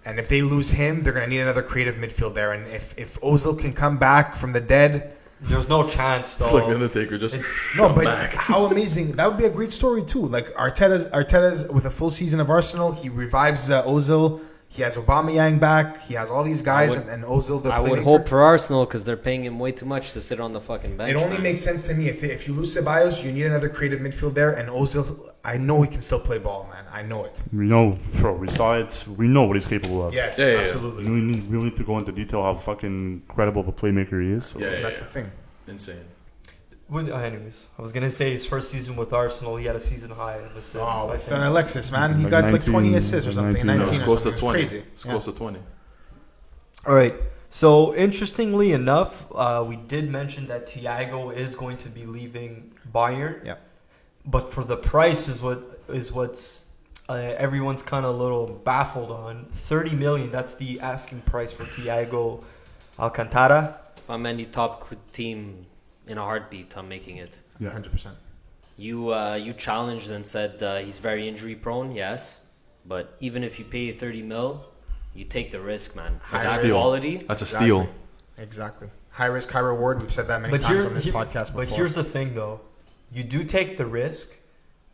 And if they lose him, they're going to need another creative midfield there. And if Ozil can come back from the dead... There's no chance, though. It's like the Undertaker just but how amazing. That would be a great story, too. Like, Arteta's with a full season of Arsenal, he revives Ozil. He has Aubameyang back. He has all these guys, and Ozil, the playmaker. I would hope for Arsenal, because they're paying him way too much to sit on the fucking bench. It only makes sense to me. If you lose Ceballos, you need another creative midfield there. And Ozil, I know he can still play ball, man. I know it. We know, we saw it. We know what he's capable of. Yes, absolutely. We don't need to go into detail how fucking incredible of a playmaker he is. So. That's the thing. Insane. Anyways, I was gonna say his first season with Arsenal, he had a season high of assists. Oh, with Alexis, man, he got 20 assists or something. 19 it's close to 20. Crazy. It's close to 20. All right. So interestingly enough, we did mention that Thiago is going to be leaving Bayern. Yeah. But for the price is what's everyone's kind of a little baffled on. 30 million. That's the asking price for Thiago Alcantara. If I'm any top team in a heartbeat, I'm making it. Yeah, 100%. You challenged and said he's very injury prone, yes. But even if you pay 30 mil, you take the risk, man. For That's that a steal. quality. That's a steal. Exactly. High risk, high reward. We've said that many times on this podcast before. But here's the thing, though. You do take the risk,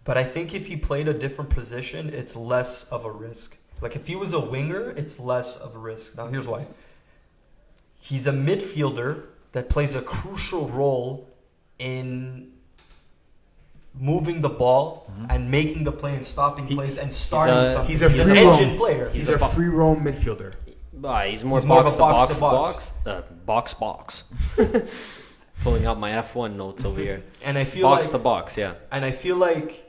but I think if he played a different position, it's less of a risk. Like if he was a winger, it's less of a risk. Now, here's why. He's a midfielder that plays a crucial role in moving the ball and making the play and stopping plays and starting something. He's an engine player. He's a free roam midfielder. He's more He's more of box a to box. box. Box. Pulling out my F1 notes over here. And I feel Box like to box, yeah. And I feel like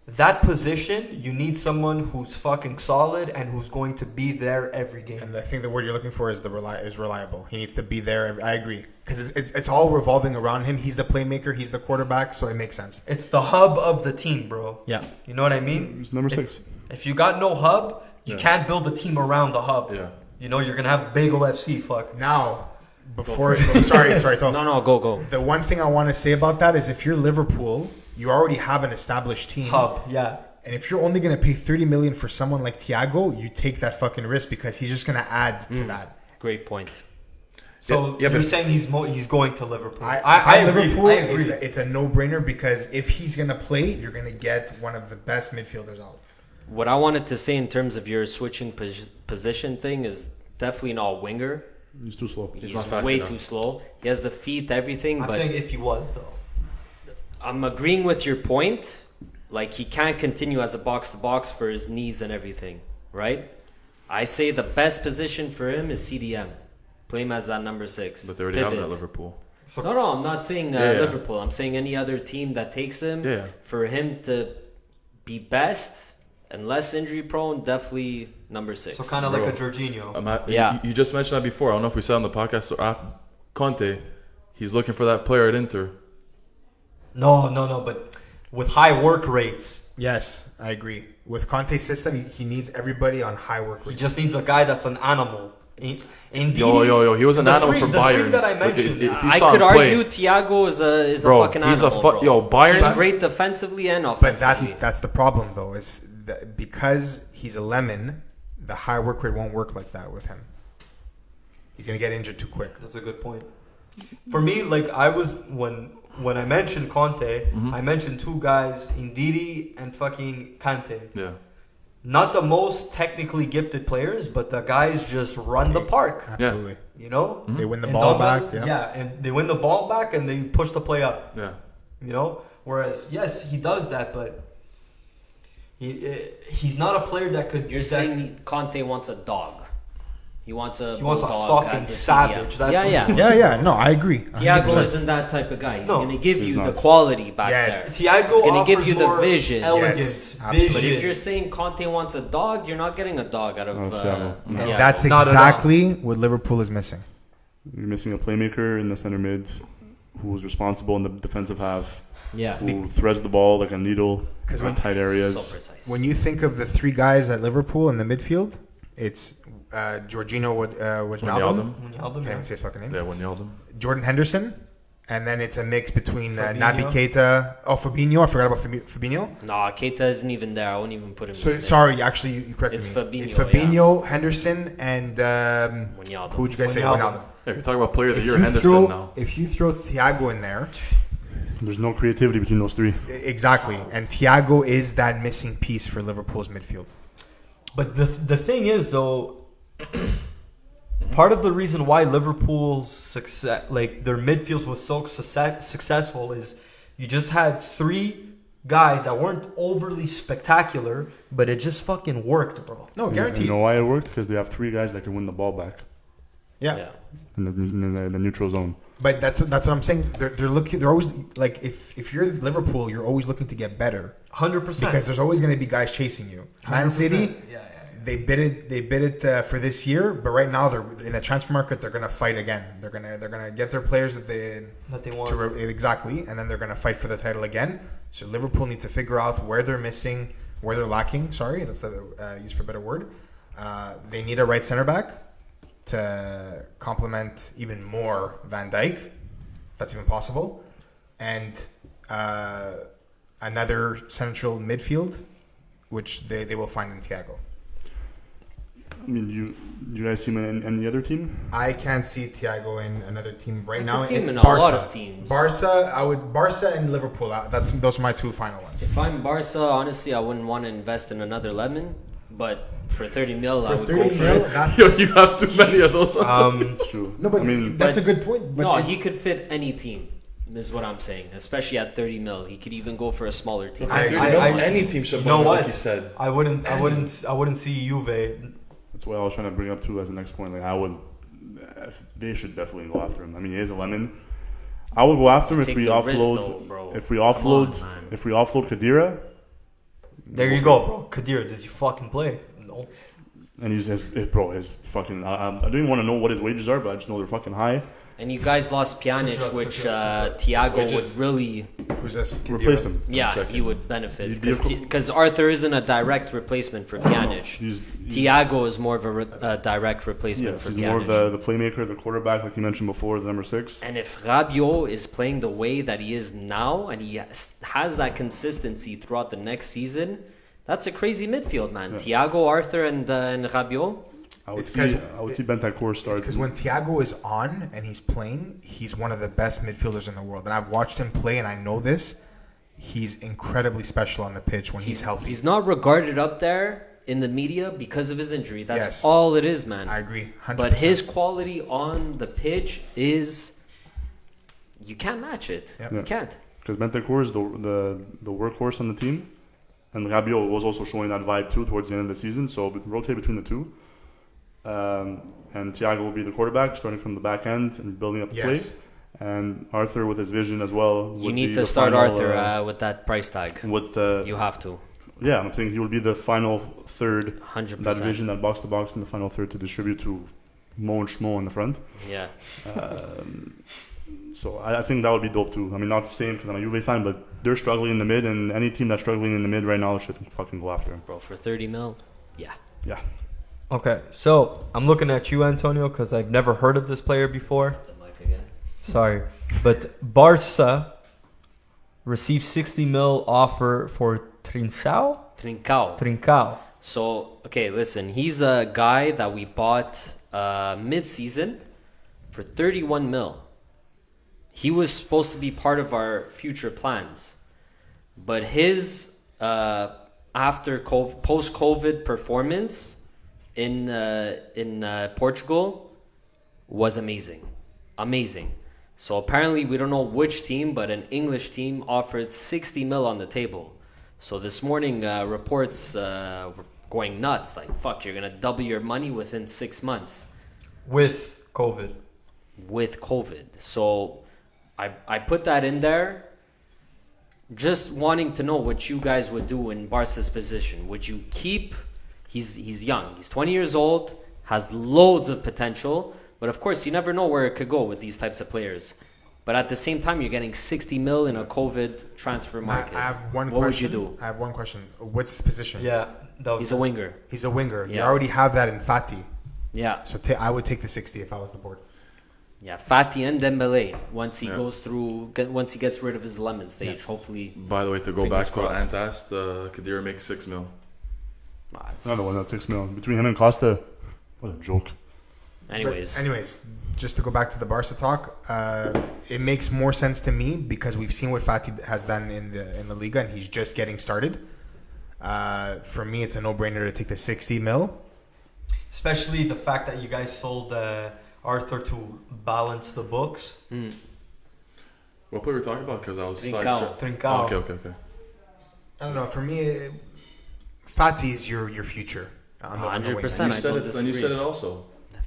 that position, you need someone who's fucking solid and who's going to be there every game. And I think the word you're looking for is reliable. He needs to be there. I agree. Because it's all revolving around him. He's the playmaker. He's the quarterback. So it makes sense. It's the hub of the team, bro. Yeah. You know what I mean? He's number 6. If you got no hub, you can't build a team around the hub. Yeah. You know, you're going to have Bagel FC, fuck. Now, before... sorry, Tom. No, go. The one thing I want to say about that is if you're Liverpool, you already have an established team. Hub, yeah. And if you're only going to pay 30 million for someone like Thiago, you take that fucking risk because he's just going to add to that. Great point. So Yeah, you're but- saying he's going to Liverpool. I agree. Liverpool, I agree. It's a no-brainer because if he's going to play, you're going to get one of the best midfielders out. What I wanted to say in terms of your switching position thing is definitely not winger. He's too slow. He's not fast way enough. too slow. He has the feet, everything. I'm but saying if he was, though. I'm agreeing with your point. Like, he can't continue as a box-to-box for his knees and everything, right? I say the best position for him is CDM. Play him as that number 6. But they already have him Pivot. at Liverpool. No, I'm not saying Yeah. Liverpool. I'm saying any other team that takes him. Yeah. For him to be best and less injury-prone, definitely number 6. So kind of like Bro. a Jorginho. Yeah. You just mentioned that before. I don't know if we said it on the podcast. So, Conte, he's looking for that player at Inter. No, but with high work rates, Yes, I agree. With Conte's system, he needs everybody on high work he rate. just needs a guy that's an animal. Indeed, Yo, he was an animal for The Bayern. three that I mentioned, If you I saw could him play- argue Thiago is a Bro, fucking he's animal, a bro. Bayern. He's great defensively and But offensively. that's the problem, though, is that because he's a lemon, the high work rate won't work like that with him. He's going to get injured too quick. that's a good point. For me, like I was when I mentioned Conte, I mentioned two guys, Ndidi and fucking Kante. Yeah. Not the most technically gifted players, but the guys just run the park. Absolutely. You know, They win the And ball Dublin, back. Yeah, and they win the ball back and they push the play up. Yeah. You know, whereas yes, he does that, but he's not a player that could. You're saying Conte wants a dog. He wants a fucking as a savage. CDM. That's yeah, what yeah. Yeah. No, I agree. Thiago 100%. isn't that type of guy. He's No, going to give he's you not. the quality back Yes. there. Thiago He's going to offers give you the more vision. elegance, Yes, vision. absolutely. But if you're saying Conte wants a dog, you're not getting a dog out of Thiago. And Thiago. that's Not at all. exactly what Liverpool is missing. You're missing a playmaker in the center mid who's responsible in the defensive half, Yeah. who threads the ball like a needle 'Cause in when- tight So areas. precise. When you think of the three guys at Liverpool in the midfield, it's Jorginho Wijnaldum. Wijnaldum. Wijnaldum, Can't yeah. even say his fucking name. Yeah, Wijnaldum. Jordan Henderson, and then it's a mix between Fabinho. Naby Keita. Oh, Fabinho. I forgot about Fabinho. Nah, Keita isn't even there. I won't even put him in So this. sorry, actually, you corrected It's me. Fabinho, It's Fabinho, Henderson, and Wijnaldum. who would you guys say? Wijnaldum. Wijnaldum. Yeah, you're talking about player of the If year, you Henderson throw- now. If you throw Thiago in there, There's no creativity between those three. exactly, and Thiago is that missing piece for Liverpool's midfield. But the thing is, though, part of the reason why Liverpool's success, like their midfield was so successful, is you just had three guys that weren't overly spectacular, but it just fucking worked, bro. No, You guaranteed. know why it worked? Because they have three guys that can win the ball back Yeah. in the neutral zone. But that's what I'm saying. They're looking. They're always like if you're Liverpool, you're always looking to get better 100%. because there's always going to be guys chasing you. Man 100%. City, Yeah. they bid it for this year, but right now they're in the transfer market. They're going to fight again. They're gonna get their players that they want. exactly, and then they're going to fight for the title again. So Liverpool need to figure out where they're missing, where they're lacking. Sorry, that's the use for a better word. They need a right center back to complement even more Van Dijk, if that's even possible, and another central midfield, which they will find in Thiago. I mean, do you guys see him in any other team? I can't see Thiago in another team right I now. can see him in a Barca. lot of teams. Barca and Liverpool. Those are my two final ones. If I'm Barca, honestly, I wouldn't want to invest in another lemon. But for 30 mil, I For would 30 go for mil, it. that's Yo, you have too many of those. It's true. no, but I mean, that's but- a good point. But No, he could fit any team. Is what I'm saying. Especially at 30 mil, he could even go for a smaller team. Any team should You know win, what? like he said. I wouldn't see Juve. that's what I was trying to bring up too as the next point. Like, I would they should definitely go after him. I mean, he is a lemon. I would go after him if we offload. If we offload Khedira. There you go, bro. Khedira, does he fucking play? No. And his fucking. I don't even want to know what his wages are, but I just know they're fucking high. And you guys lost Pjanic, which Thiago would really replace him. Yeah, he would benefit because Arthur isn't a direct replacement for Pjanic. Thiago is more of a direct replacement for Pjanic. He's more of the playmaker, the quarterback, like you mentioned before, the number 6. And if Rabiot is playing the way that he is now, and he has that consistency throughout the next season, that's a crazy midfield, man. Yeah. Thiago, Arthur, and Rabiot. I would see Bentancur start. Because when Thiago is on and he's playing, he's one of the best midfielders in the world. And I've watched him play, and I know this. He's incredibly special on the pitch when he's healthy. He's not regarded up there in the media because of his injury. That's all it is, man. I agree, 100%. But his quality on the pitch is... You can't match it. Yep. You can't. Because Bentancur is the workhorse on the team. And Rabiot was also showing that vibe too towards the end of the season. So rotate between the two. And Thiago will be the quarterback, starting from the back end and building up the play. And Arthur with his vision as well. You need to start Arthur with that price tag. You have to. Yeah, I'm saying he will be the final third. 100%. That vision, that box to box, in the final third to distribute to Mo and Schmo in the front. Yeah. So I think that would be dope too. I mean, not saying because I'm a Juve fan, but they're struggling in the mid, and any team that's struggling in the mid right now should fucking go after him. Bro, for 30 mil, yeah. Okay, so I'm looking at you, Antonio, because I've never heard of this player before. The mic again. Sorry, but Barca received 60 mil offer for Trincao. So, okay, listen, he's a guy that we bought mid-season for 31 mil. He was supposed to be part of our future plans, but his post-COVID performance in Portugal was amazing. So apparently we don't know which team, but an English team offered 60 mil on the table. So this morning reports were going nuts, like, fuck, you're gonna double your money within 6 months with COVID. So I put that in there just wanting to know what you guys would do in Barca's position. Would you keep... He's young. He's 20 years old, has loads of potential, but of course you never know where it could go with these types of players. But at the same time, you're getting 60 mil in a COVID transfer market. I have one question. What would you do? I have one question. What's his position? Yeah. He's a winger. Yeah. You already have that in Fati. Yeah. So I would take the 60 if I was the board. Yeah, Fati and Dembele. Once he gets rid of his lemon stage, hopefully. By the way, to go back to what Ant asked, Khedira makes 6 mil. Another one that's 6 mil. Between him and Costa, what a joke. Anyways, just to go back to the Barca talk, it makes more sense to me because we've seen what Fati has done in the Liga, and he's just getting started. For me, it's a no-brainer to take the 60 mil. Especially the fact that you guys sold Arthur to balance the books. What player were we talking about? Because I was Trincao. Oh, okay. I don't know. For me, Fati is your future. 100%. You said it also.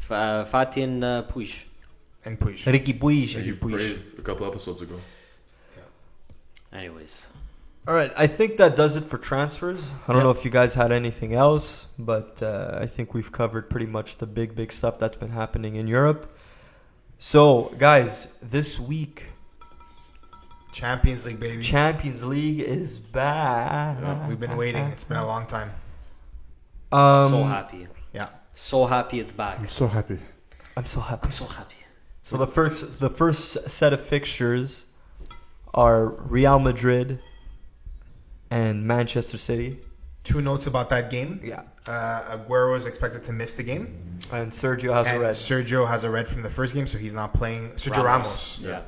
Fati and Puig. Ricky Puig. He praised a couple episodes ago. Anyways. All right, I think that does it for transfers. I don't know if you guys had anything else, but I think we've covered pretty much the big stuff that's been happening in Europe. So, guys, this week... Champions League, baby. Champions League is back. Yeah, we've been waiting. It's been a long time. So happy. Yeah. So happy it's back. I'm so happy. So the first set of fixtures are Real Madrid and Manchester City. 2 notes about that game. Yeah. Aguero is expected to miss the game. And Sergio has a red. Sergio has a red from the first game, so he's not playing. Sergio Ramos. Yeah.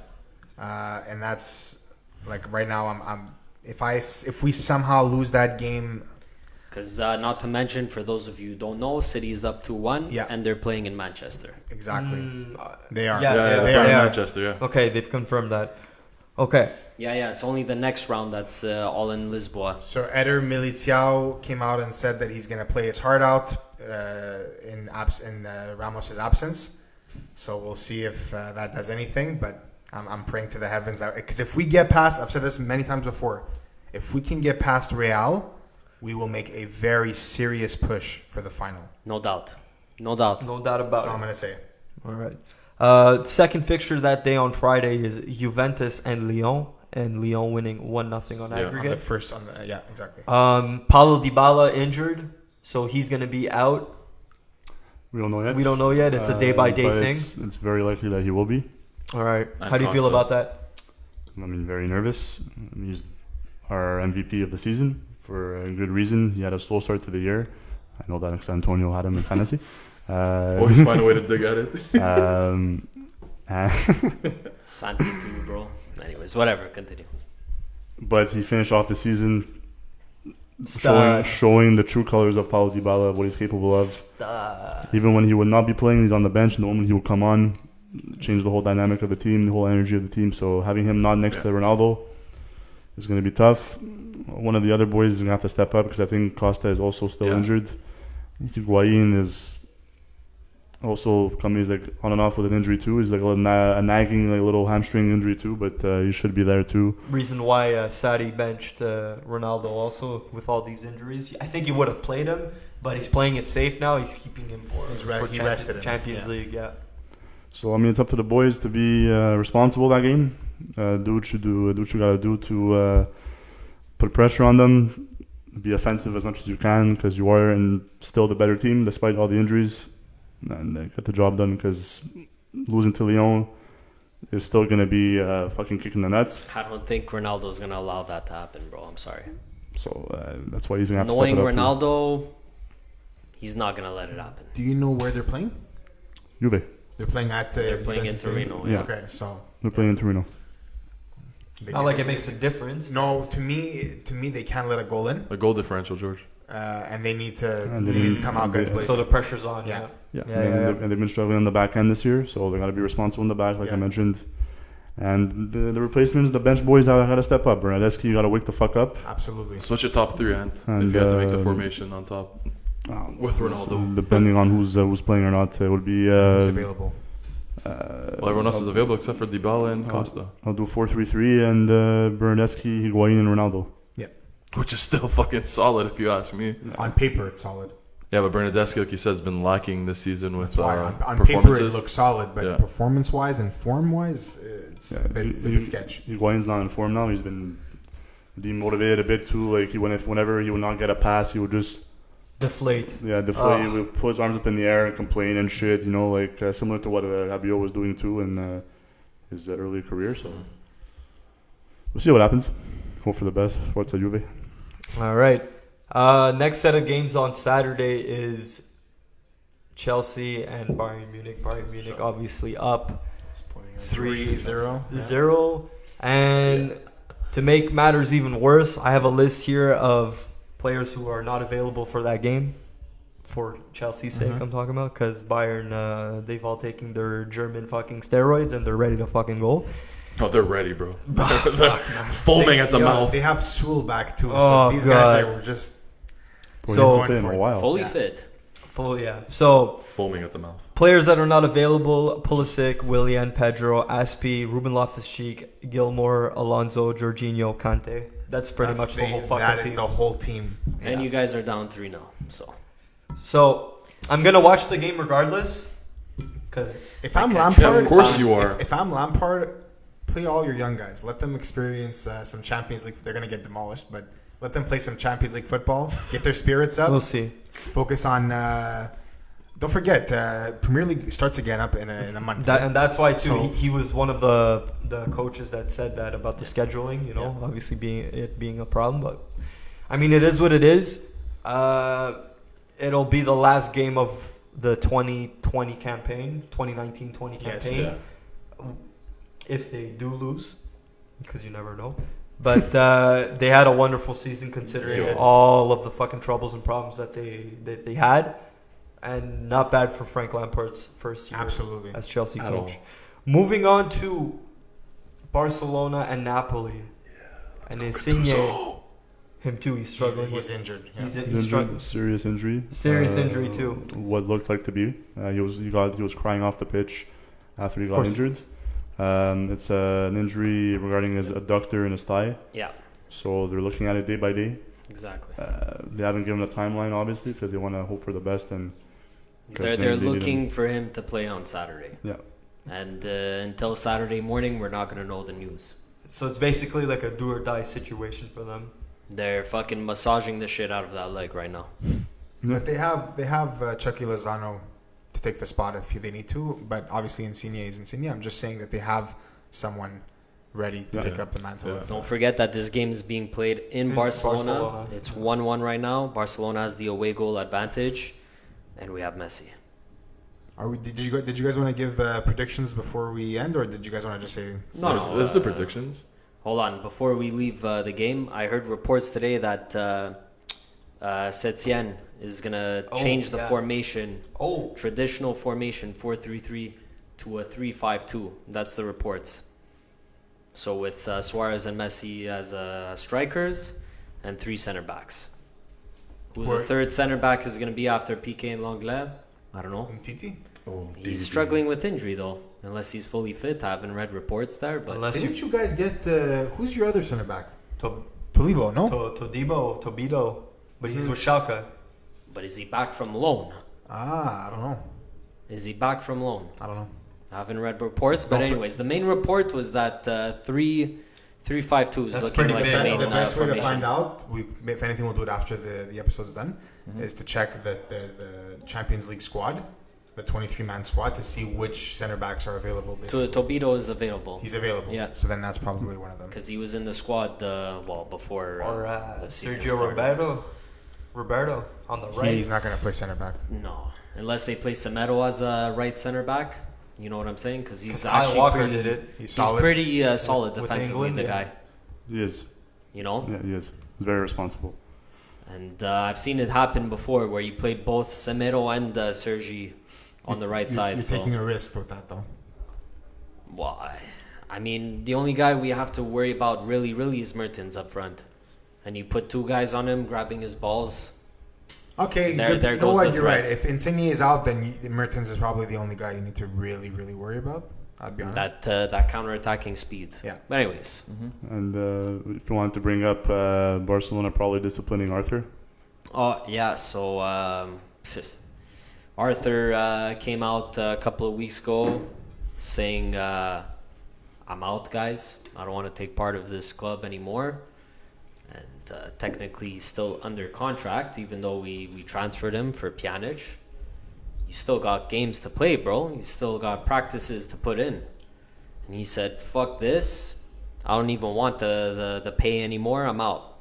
And that's like right now. If we somehow lose that game, because not to mention, for those of you who don't know, City is up 2-1, and they're playing in Manchester. Exactly. They are. They are in Manchester. Yeah. Okay, they've confirmed that. Okay. Yeah. It's only the next round that's all in Lisboa. So Eder Militao came out and said that he's going to play his heart out in Ramos's absence. So we'll see if that does anything. But I'm praying to the heavens. Because if we get past, I've said this many times before, if we can get past Real, we will make a very serious push for the final. No doubt. No doubt. No doubt about That's all I'm it. going to say. All right. Second fixture that day on Friday is Juventus and Lyon. And Lyon winning 1-0 on aggregate. Yeah, exactly. Paulo Dybala injured, so he's going to be out. We don't know yet. We don't know yet. It's a day-by-day but thing. It's very likely that he will be. All right. And How do you feel Costa. about that? I mean, very nervous. He's our MVP of the season for a good reason. He had a slow start to the year. I know that because Antonio had him in fantasy. Always find a way to dig at it. Santi too, bro. Anyways, whatever. Continue. But he finished off the season Stud. showing the true colors of Paulo Dybala, what he's capable of. Even when he would not be playing, he's on the bench. The moment he would come on, change the whole dynamic of the team, the whole energy of the team. So having him not next to Ronaldo is going to be tough. One of the other boys is going to have to step up because I think Costa is also still injured. Higuain is also coming. He's like on and off with an injury too. He's like a nagging little hamstring injury too, but he should be there too. Reason why Sadi benched Ronaldo also with all these injuries. I think he would have played him, but he's playing it safe now. He's keeping him for rested him. Champions League. Yeah. So I mean, it's up to the boys to be responsible that game. Do what you gotta do to put pressure on them. Be offensive as much as you can because you are still the better team despite all the injuries, and get the job done because losing to Lyon is still gonna be fucking kicking the nuts. I don't think Ronaldo's gonna allow that to happen, bro. I'm sorry. So that's why he's gonna have Knowing to step it up. Ronaldo, he's not gonna let it happen. Do you know where they're playing? Juve. They're playing at. They're playing in Torino. Yeah. Okay, so They're playing in Torino. Not like it makes a difference. No, to me, they can't let a goal in, The goal differential, George. and they need to come out they- guns blazing. So the pressure's on. Yeah. Yeah. And they've been struggling on the back end this year, so they got to be responsible in the back, like I mentioned. And the replacements, the bench boys, got to step up. Bernardeschi, you got to wake the fuck up. Absolutely. So what's your top three, Ant? And, If you had to make the formation on top with Ronaldo. Depending on who's playing or not, it would be. Who's available? Well, everyone else is available except for Dybala and Costa, I'll do 4-3-3 and Bernardeschi, Higuain, and Ronaldo. which is still fucking solid if you ask me. On paper, it's solid. Yeah, but Bernardeschi, like you said, has been lacking this season with That's why on paper performances. it looks solid, but performance-wise and form-wise, it's a bit sketch. Higuain's not in form now. He's been demotivated a bit too. Like whenever he would not get a pass, he would just deflate. Yeah, deflate. He would put his arms up in the air and complain and shit. You know, like similar to what Rabiot was doing too in his early career. So we'll see what happens. Hope for the best. Forza Juve. All right. Next set of games on Saturday is Chelsea and Bayern Munich. Bayern Munich obviously up 3-0. And to make matters even worse, I have a list here of players who are not available for that game. For Chelsea's sake, I'm talking about. Because Bayern, they've all taken their German fucking steroids and they're ready to fucking go. Oh, they're ready, bro. They're foaming at the mouth. They have Sewell back too. Oh, so these God. guys are just So in a while. Fully fit. So Foaming at the mouth. players that are not available: Pulisic, Willian, Pedro, Aspi, Ruben Loftus-Cheek, Gilmore, Alonso, Jorginho, Kante. That's pretty much the whole fucking That team. is the whole team. And you guys are down 3-0. So I'm gonna watch the game regardless. Because if I'm Lampard, of course you are. If I'm Lampard, play all your young guys. Let them experience some Champions League. They're gonna get demolished, but let them play some Champions League football. Get their spirits up. we'll see. Focus on. Don't forget, Premier League starts again up in a month. And that's why too. So- He was one of the coaches that said that about the scheduling. You know, obviously being a problem, but I mean it is what it is. It'll be the last game of the 2020 campaign, 2019-20 campaign. Yes, yeah. If they do lose, because you never know. But they had a wonderful season considering all of the fucking troubles and problems that they had. And not bad for Frank Lampard's first year Absolutely. as Chelsea At coach. all. Moving on to Barcelona and Napoli. And Insigne. him too. He's struggling. He's injured. Yeah. He's injured, serious injury. Serious injury too. What looked like to be. He was crying off the pitch after he got injured. It's an injury regarding his adductor in his thigh. Yeah. So they're looking at it day by day. Exactly. They haven't given a timeline, obviously, because they want to hope for the best. And they're looking for him to play on Saturday. Yeah. And until Saturday morning, we're not going to know the news. So it's basically like a do or die situation for them. They're fucking massaging the shit out of that leg right now. But they have Chucky Lozano to take the spot if they need to. But obviously Insigne is Insigne. I'm just saying that they have someone ready to take up the mantle. Yeah. Don't forget that this game is being played in Barcelona. It's 1-1 right now. Barcelona has the away goal advantage, and we have Messi. Did you guys want to give predictions before we end, or did you guys want to just say? No. It's the predictions. Hold on. Before we leave the game, I heard reports today that Setien is going to change the formation. Traditional formation, 4-3-3 to a 3-5-2. That's the reports. So with Suarez and Messi as strikers and 3 center backs. Who the third center back is going to be after Piqué and Lenglet? I don't know. Umtiti? He's struggling with injury though, unless he's fully fit. I haven't read reports there, but Didn't you guys get who's your other center back? Tolibo, no? Tobido, but he's with Schalke. But is he back from loan? I don't know. Is he back from loan? I don't know. I haven't read reports, but anyways, the main report was that 3-5-2 is looking like the main The best way to formation. find out, if anything, we'll do it after the episode's done, is to check the Champions League squad, the 23-man squad, to see which center backs are available. Tobido is available. He's available. Yeah. So then that's probably one of them. Because he was in the squad, before. Or the season Sergio started. Roberto on the right. He's not going to play center back. No, unless they play Semedo as a right center back. You know what I'm saying? Because he's Kyle actually Walker pretty, did it. He's solid. pretty solid With defensively, England, the yeah. guy. He is. You know? Yeah, he is. He's very responsible. And I've seen it happen before where you played both Semedo and Sergi on the right side. You're taking a risk with that, though. Why? I mean, the only guy we have to worry about really is Mertens up front. And you put 2 guys on him grabbing his balls. Okay, There you know goes what? the You're threat. right. If Insigne is out, then Mertens is probably the only guy you need to really worry about. I'd be honest. That counter-attacking speed. Yeah. But anyways. And if you want to bring up Barcelona probably disciplining Arthur. Oh, yeah. So Arthur came out a couple of weeks ago saying, I'm out, guys. I don't want to take part of this club anymore. And technically he's still under contract, even though we transferred him for Pjanic. You still got games to play, bro. You still got practices to put in. And he said, fuck this. I don't even want the pay anymore. I'm out.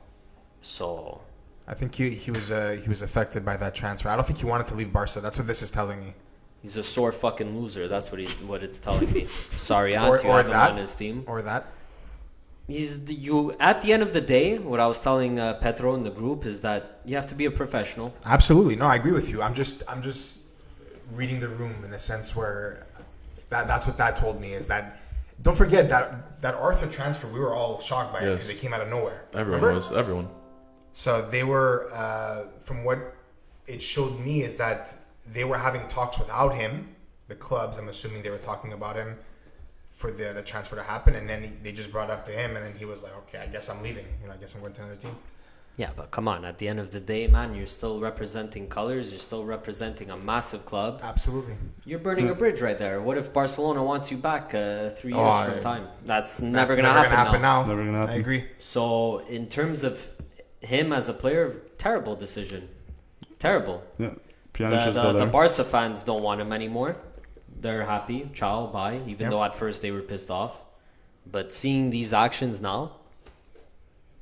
So I think he was affected by that transfer. I don't think he wanted to leave Barca. That's what this is telling me. he's a sore fucking loser. That's what it's telling me. Sorry, Or Ant, you have him that. on his team. Or that. At the end of the day, what I was telling Petro in the group is that you have to be a professional. Absolutely. No, I agree with you. I'm just reading the room in a sense where that's what that told me is that don't forget that Arthur transfer, we were all shocked by it because it came out of nowhere. Everyone. So they were, from what it showed me is that they were having talks without him, the clubs, I'm assuming they were talking about him for the transfer to happen, and then they just brought it up to him, and then he was like, okay, I guess I'm leaving. I guess I'm going to another team. Yeah, but come on. At the end of the day, man, you're still representing colors. You're still representing a massive club. Absolutely. You're burning a bridge right there. What if Barcelona wants you back 3 years from time? That's never going to happen now. Never gonna happen. I agree. So in terms of him as a player, terrible decision. Terrible. Yeah. Pjanic is still The there. Barca fans don't want him anymore. They're happy. Ciao, bye. Even though at first they were pissed off. But seeing these actions now,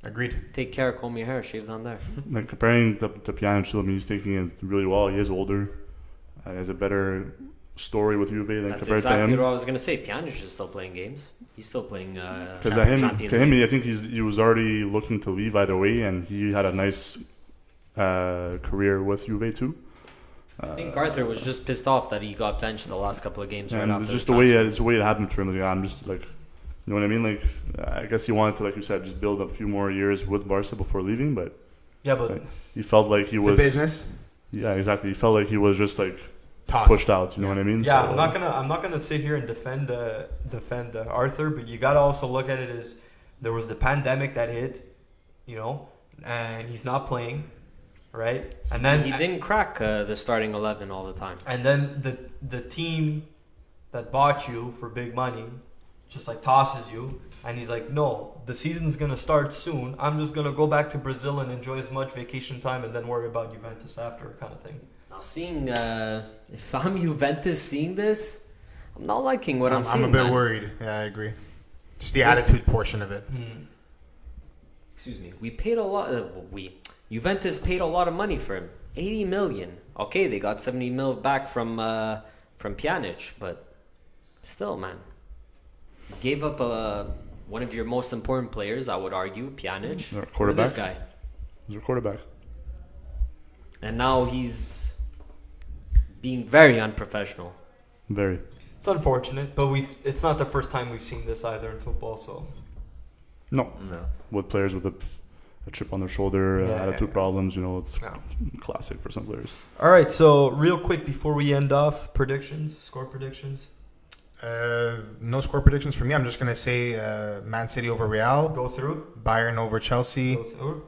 Agreed. take care, comb your hair, shave down there. Like comparing to Pjanic, I mean, he's taking it really well. He is older. He has a better story with Juve than That's compared exactly to him. what I was going to say. Pjanic is still playing games. He's still playing Because Champions League. I think he was already looking to leave either way, and he had a nice career with Juve too. I think Arthur was just pissed off that he got benched the last couple of games right And after it's just the the way transfer. it's the way it happened for him. Like, I'm just like, You know what I mean? Like, I guess he wanted to, like you said, just build a few more years with Barca before leaving, but Yeah, but like, he felt like he It's was a business. Yeah, exactly. He felt like he was just like Tossed. pushed out. You know what I mean? yeah, So, I'm not gonna sit here and defend Arthur, but you gotta also look at it as there was the pandemic that hit, you know, and he's not playing, right? And then He didn't crack the starting 11 all the time. And then the team that bought you for big money just like tosses you, and he's like, no, the season's gonna start soon. I'm just gonna go back to Brazil and enjoy as much vacation time and then worry about Juventus after, kind of thing. Now, seeing if I'm Juventus seeing this, I'm not liking what I'm seeing. I'm a bit man. worried. Yeah, I agree. Just the attitude portion of it. Excuse me. We paid a lot. Juventus paid a lot of money for him. 80 million. Okay, they got 70 mil back from Pjanic, but still, man, gave up one of your most important players. I would argue, Pjanic. For this guy. He's a quarterback. And now he's being very unprofessional. Very. It's unfortunate, but it's not the first time we've seen this either in football. So No. With players with a chip on their shoulder, attitude problems, you know, it's classic for some players. All right, so real quick before we end off, score predictions. No score predictions for me. I'm just gonna say Man City over Real, Go through. Bayern over Chelsea, Go through.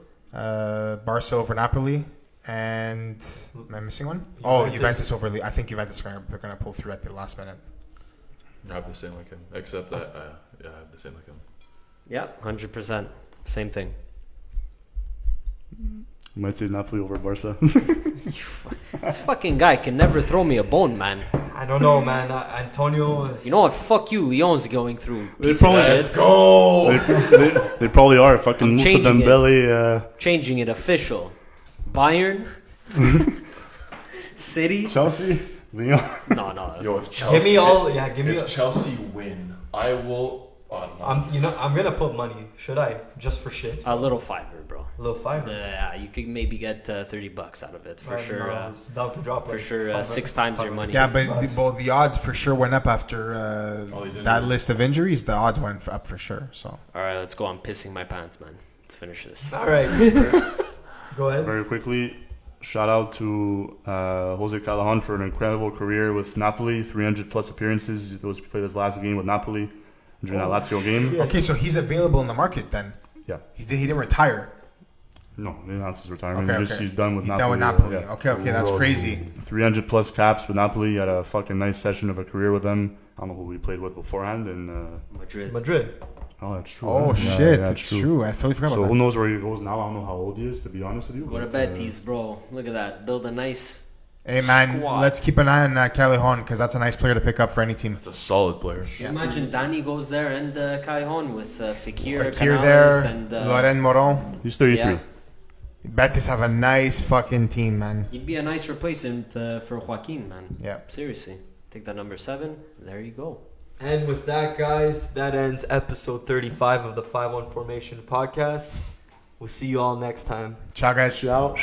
Barca over Napoli, and am I missing one? Juventus over. I think Juventus they're gonna pull through at the last minute. I have the same like him, except I have the same like him. Yeah, 100%. Same thing. You might say Napoli over Barca. This fucking guy can never throw me a bone, man. I don't know, man. Antonio. You know what? Fuck you. Lyon's going through. They probably are. Fucking I'm Moussa changing Dembele. Changing it official. Bayern. City. Chelsea. Lyon. No. Yo, if Chelsea, Give me all. Yeah, give me. if Chelsea win, I will. I'm gonna put money. Should I? Just for shit. A little fiver, bro. A little $5. Yeah, you could maybe get $30 out of it for sure. No, I was down to drop For like sure, $5. 6 times your money. Yeah, but the odds for sure went up after that list of injuries. The odds went up for sure. So All right, let's go. I'm pissing my pants, man. Let's finish this. All right. Go ahead. Very quickly, shout out to Jose Callahan for an incredible career with Napoli. 300 plus appearances. He played his last game with Napoli during that Lazio game. Yeah. okay, so he's available in the market then. Yeah. He didn't retire. No, he announced his retirement. Okay. He's done with He's Napoli. done with Napoli. Yeah. Okay, that's crazy. 300 plus caps with Napoli. He had a fucking nice session of a career with them. I don't know who he played with beforehand. And Madrid. oh, that's true. Oh Yeah, shit, yeah, that's true. I totally forgot So about who that. knows where he goes now? I don't know how old he is, to be honest with you. Go to but, Betis, bro. Look at that. Build a nice. Hey man, Squad. let's keep an eye on Callahan because that's a nice player to pick up for any team. It's a solid player. Imagine Danny goes there and Callejon with Fekir Fakir Canales there, and Loren Moron. He's 33. yeah. Betis have a nice fucking team, man. He'd be a nice replacement for Joaquin, man. Yeah. Seriously. Take that number 7. There you go. And with that, guys, that ends episode 35 of the 5-1 Formation podcast. We'll see you all next time. Ciao, guys. Ciao.